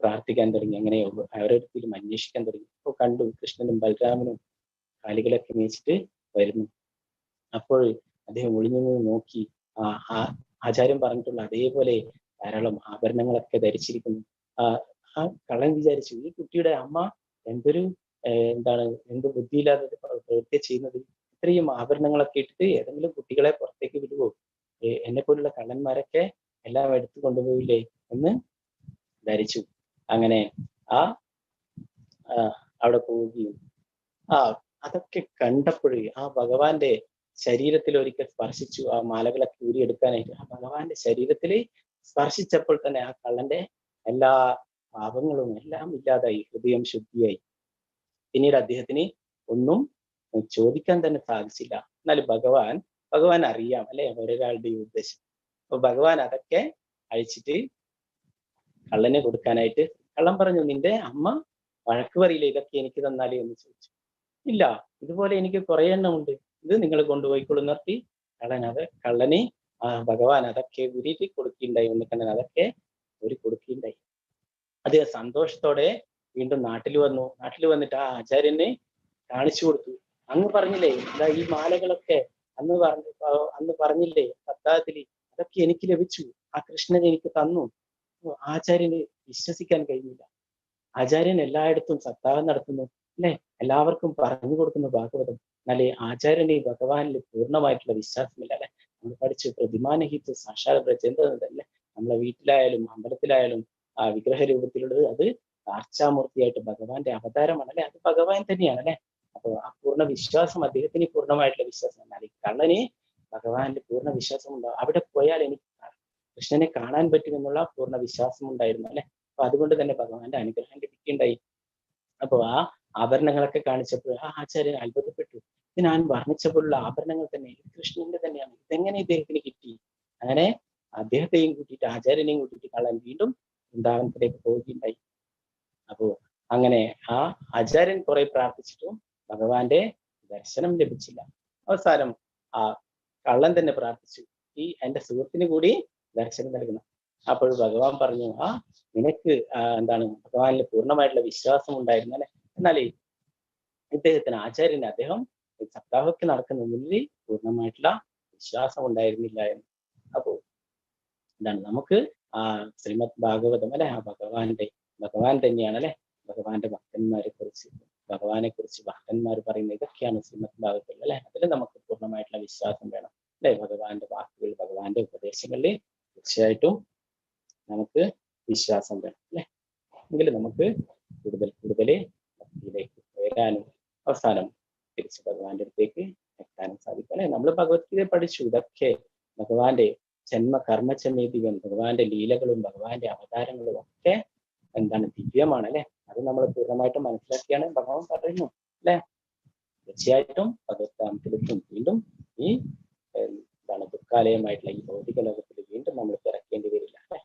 Speaker 2: പ്രാർത്ഥിക്കാൻ തുടങ്ങി, അങ്ങനെ ഓരോരുത്തരും അന്വേഷിക്കാൻ തുടങ്ങി. അപ്പോൾ കണ്ടു കൃഷ്ണനും ബലരാമനും കാലികളൊക്കെ മേച്ചിട്ട് വരുന്നു. അപ്പോൾ അദ്ദേഹം ഒളിഞ്ഞു നിന്ന് നോക്കി, ആ ആചാര്യം പറഞ്ഞിട്ടുള്ള അതേപോലെ ധാരാളം ആഭരണങ്ങളൊക്കെ ധരിച്ചിരിക്കുന്നു. ആ കള്ളൻ വിചാരിച്ചു, ഈ കുട്ടിയുടെ അമ്മ എന്ത് ബുദ്ധിയില്ലാതെ പ്രവൃത്തി ചെയ്യുന്നത്, ഇത്രയും ആഭരണങ്ങളൊക്കെ ഇട്ടിട്ട് ഏതെങ്കിലും കുട്ടികളെ പുറത്തേക്ക് വിടുവോ? എന്നെ പോലുള്ള കള്ളന്മാരൊക്കെ എല്ലാം എടുത്തു കൊണ്ടുപോയില്ലേ എന്ന് ധരിച്ചു. അങ്ങനെ അവിടെ പോവുകയും അതൊക്കെ കണ്ടപ്പോഴേ ആ ഭഗവാന്റെ ശരീരത്തിൽ ഒരിക്കൽ സ്പർശിച്ചു, ആ മാലകളൊക്കെ ഊരിയെടുക്കാനായിട്ട് ആ ഭഗവാന്റെ ശരീരത്തിൽ സ്പർശിച്ചപ്പോൾ തന്നെ ആ കള്ളന്റെ എല്ലാ പാപങ്ങളും എല്ലാം ഇല്ലാതായി, ഹൃദയം ശുദ്ധിയായി. പിന്നീട് അദ്ദേഹത്തിന് ഒന്നും ചോദിക്കാൻ തന്നെ സാധിച്ചില്ല. എന്നാലും ഭഗവാൻ അറിയാം അല്ലെ ഒരാളുടെ ഉദ്ദേശം. അപ്പൊ ഭഗവാൻ അതൊക്കെ അഴിച്ചിട്ട് കള്ളനെ കൊടുക്കാനായിട്ട്, കള്ളൻ പറഞ്ഞു, നിന്റെ അമ്മ വഴക്ക് പറയില്ല ഇതൊക്കെ എനിക്ക് തന്നാലേ എന്ന് ചോദിച്ചു. ഇല്ല, ഇതുപോലെ എനിക്ക് കുറെ എണ്ണം ഉണ്ട്, ഇത് നിങ്ങൾ കൊണ്ടുപോയിക്കൊള്ളു നിർത്തി കള്ളനെ ഭഗവാൻ അതൊക്കെ ഉരുട്ടി കൊടുക്കുകയുണ്ടായി. ഉണ്ണിക്കണ്ണൻ അതൊക്കെ ഒരു കൊടുക്കുകയുണ്ടായി. അദ്ദേഹം സന്തോഷത്തോടെ വീണ്ടും നാട്ടിൽ വന്നിട്ട് ആ ആചാര്യനെ കാണിച്ചു കൊടുത്തു. അങ്ങ് പറഞ്ഞില്ലേ ഇതാ ഈ മാലകളൊക്കെ അന്ന് പറഞ്ഞില്ലേ സപ്താഹത്തില്, അതൊക്കെ എനിക്ക് ലഭിച്ചു, ആ കൃഷ്ണൻ എനിക്ക് തന്നു. ആചാര്യന് വിശ്വസിക്കാൻ കഴിഞ്ഞില്ല. ആചാര്യൻ എല്ലായിടത്തും സപ്താഹം നടത്തുന്നു അല്ലെ, എല്ലാവർക്കും പറഞ്ഞു കൊടുക്കുന്നു ഭാഗവതം. എന്നാലേ ആചാര്യന് ഭഗവാനിൽ പൂർണ്ണമായിട്ടുള്ള വിശ്വാസമില്ല അല്ലെ. നമ്മൾ പഠിച്ചു പ്രതിമാനഹിത്വ സാക്ഷാൽ ബ്രജേന്ദ്രനല്ലേ. നമ്മളെ വീട്ടിലായാലും അമ്പലത്തിലായാലും ആ വിഗ്രഹ രൂപത്തിലുള്ളത് അത് സാക്ഷാമൂർത്തിയായിട്ട് ഭഗവാന്റെ അവതാരമാണ് അല്ലെ, അത് ഭഗവാൻ തന്നെയാണ് അല്ലെ. അപ്പൊ ആ പൂർണ്ണ വിശ്വാസം അദ്ദേഹത്തിന് പൂർണ്ണമായിട്ടുള്ള വിശ്വാസം. എന്നാൽ കള്ളന് ഭഗവാന്റെ പൂർണ്ണ വിശ്വാസം ഉണ്ടാവും. അവിടെ പോയാൽ എനിക്ക് കൃഷ്ണനെ കാണാൻ പറ്റുമെന്നുള്ള പൂർണ്ണ വിശ്വാസം ഉണ്ടായിരുന്നു അല്ലെ. അപ്പൊ അതുകൊണ്ട് തന്നെ ഭഗവാന്റെ അനുഗ്രഹം ലഭിക്കുകയുണ്ടായി. അപ്പൊ ആ ആഭരണങ്ങളൊക്കെ കാണിച്ചപ്പോൾ ആ ആചാര്യൻ അത്ഭുതപ്പെട്ടു. ഇത് ഞാൻ വർണ്ണിച്ചപ്പോഴുള്ള ആഭരണങ്ങൾ തന്നെ കൃഷ്ണന്റെ തന്നെയാണ്, ഇതെങ്ങനെ ഇദ്ദേഹത്തിന് കിട്ടി? അങ്ങനെ അദ്ദേഹത്തെയും കൂട്ടിയിട്ട് ആചാര്യനെയും കൂട്ടിയിട്ട് കള്ളൻ വീണ്ടും വൃന്ദാവനത്തിലേക്ക് പോവുകയുണ്ടായി. അപ്പോ അങ്ങനെ ആ ആചാര്യൻ കുറെ പ്രാർത്ഥിച്ചിട്ടും ഭഗവാന്റെ ദർശനം ലഭിച്ചില്ല. അവസാനം ആ കള്ളൻ തന്നെ പ്രാർത്ഥിച്ചു, എന്റെ സുഹൃത്തിന് കൂടി ദർശനം നൽകണം. അപ്പോൾ ഭഗവാൻ പറഞ്ഞു, നിനക്ക് ഭഗവാനിൽ പൂർണ്ണമായിട്ടുള്ള വിശ്വാസം ഉണ്ടായിരുന്നു അല്ലെ. എന്നാലേ ഇദ്ദേഹത്തിന് ആചാര്യന് അദ്ദേഹം സപ്താഹമൊക്കെ നടക്കുന്നതിൽ പൂർണ്ണമായിട്ടുള്ള വിശ്വാസം ഉണ്ടായിരുന്നില്ല എന്ന്. അപ്പോ നമുക്ക് ശ്രീമദ് ഭാഗവതം അല്ലെ, ആ ഭഗവാൻ തന്നെയാണ് അല്ലെ. ഭഗവാന്റെ ഭഗവാനെ കുറിച്ച് ഭക്തന്മാർ പറയുന്ന ഇതൊക്കെയാണ് ശ്രീമദ് ഭാഗവതത്തിൽ അല്ലെ. അതിൽ നമുക്ക് പൂർണ്ണമായിട്ടുള്ള വിശ്വാസം വേണം. അല്ലെ ഭഗവാന്റെ വാക്കുകൾ, ഭഗവാന്റെ ഉപദേശങ്ങളിൽ തീർച്ചയായിട്ടും നമുക്ക് വിശ്വാസം വേണം അല്ലെ. എങ്കിൽ നമുക്ക് കൂടുതൽ ഭക്തിയിലേക്ക് ഉയരാനും അവസാനം തിരിച്ച് ഭഗവാന്റെ അടുത്തേക്ക് എത്താനും സാധിക്കും അല്ലെ. നമ്മൾ ഭഗവത്ഗീത പഠിച്ചു. ഇതൊക്കെ ഭഗവാന്റെ ജന്മകർമ്മചമേതികം, ഭഗവാന്റെ ലീലകളും ഭഗവാന്റെ അവതാരങ്ങളും ഒക്കെ എന്താണ് ദിവ്യമാണ് അല്ലെ. അത് നമ്മൾ പൂർണ്ണമായിട്ടും മനസ്സിലാക്കിയാണ് ഭഗവാൻ പറയുന്നു അല്ലെ. തീർച്ചയായിട്ടും ഭഗവത്ഗീതത്തിലെത്തും. വീണ്ടും ഈ എന്താണ് ദുഃഖാലയമായിട്ടുള്ള ഈ ഭൗതിക ലോകത്തിൽ വീണ്ടും നമ്മൾ പിറക്കേണ്ടി വരില്ല അല്ലെ.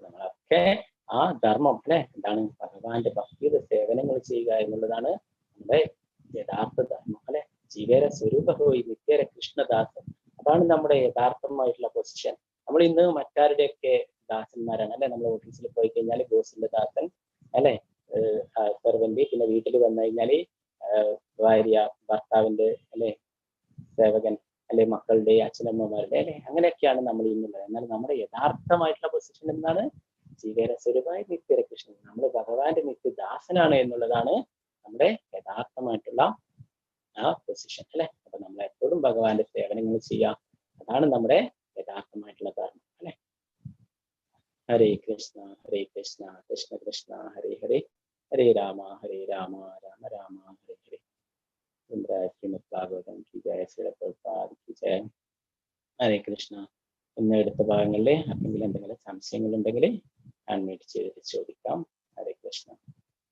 Speaker 2: നമ്മളൊക്കെ ആ ധർമ്മം അല്ലെ, എന്താണ് ഭഗവാന്റെ ഭക്തിയുടെ സേവനങ്ങൾ ചെയ്യുക എന്നുള്ളതാണ് നമ്മുടെ യഥാർത്ഥ ധർമ്മം അല്ലെ. ജീവേര സ്വരൂപ ഹോയി നിത്യേര കൃഷ്ണദാസൻ, അതാണ് നമ്മുടെ യഥാർത്ഥമായിട്ടുള്ള പൊസിഷൻ. നമ്മൾ ഇന്ന് മറ്റാരുടെയൊക്കെ ദാസന്മാരാണ് അല്ലെ. നമ്മൾ ഓഫീസിൽ പോയി കഴിഞ്ഞാൽ ബോസിന്റെ ദാസൻ അല്ലെ, സെർവന്റ്. പിന്നെ വീട്ടിൽ വന്നു കഴിഞ്ഞാൽ ഭാര്യ ഭർത്താവിന്റെ അല്ലെ സേവകൻ അല്ലെ, മക്കളുടെ അച്ഛനമ്മമാരുടെ അല്ലെ, അങ്ങനെയൊക്കെയാണ് നമ്മൾ ഇന്നുള്ളത്. എന്നാൽ നമ്മുടെ യഥാർത്ഥമായിട്ടുള്ള പൊസിഷൻ എന്താണ്? ജീവേര സ്വരൂപമായ നിത്യേര കൃഷ്ണൻ, നമ്മൾ ഭഗവാന്റെ നിത്യദാസനാണ് എന്നുള്ളതാണ് നമ്മുടെ യഥാർത്ഥമായിട്ടുള്ള ആ പൊസിഷൻ അല്ലെ. അപ്പൊ നമ്മൾ എപ്പോഴും ഭഗവാന്റെ സേവനങ്ങൾ ചെയ്യാം. അതാണ് നമ്മുടെ യഥാർത്ഥമായിട്ടുള്ള ധർമ്മം അല്ലെ. ഹരേ കൃഷ്ണ കൃഷ്ണ കൃഷ്ണ ഹരേ ഹരേ, ഹരേ രാമ രാമ രാമ ഹരേ ഹരേ. ശ്രീമദ് ഭാഗവതം കി ജയ, ശ്രീ പ്രഭുപാദ് കി ജയ. ഹരേ കൃഷ്ണ. ഇന്ന് എടുത്ത ഭാഗങ്ങളിലെ ആർക്കെങ്കിലും എന്തെങ്കിലും സംശയങ്ങൾ ഉണ്ടെങ്കിൽ അൺമ്യൂട്ട് ചെയ്തിട്ട് ചോദിക്കാം. ഹരേ കൃഷ്ണ.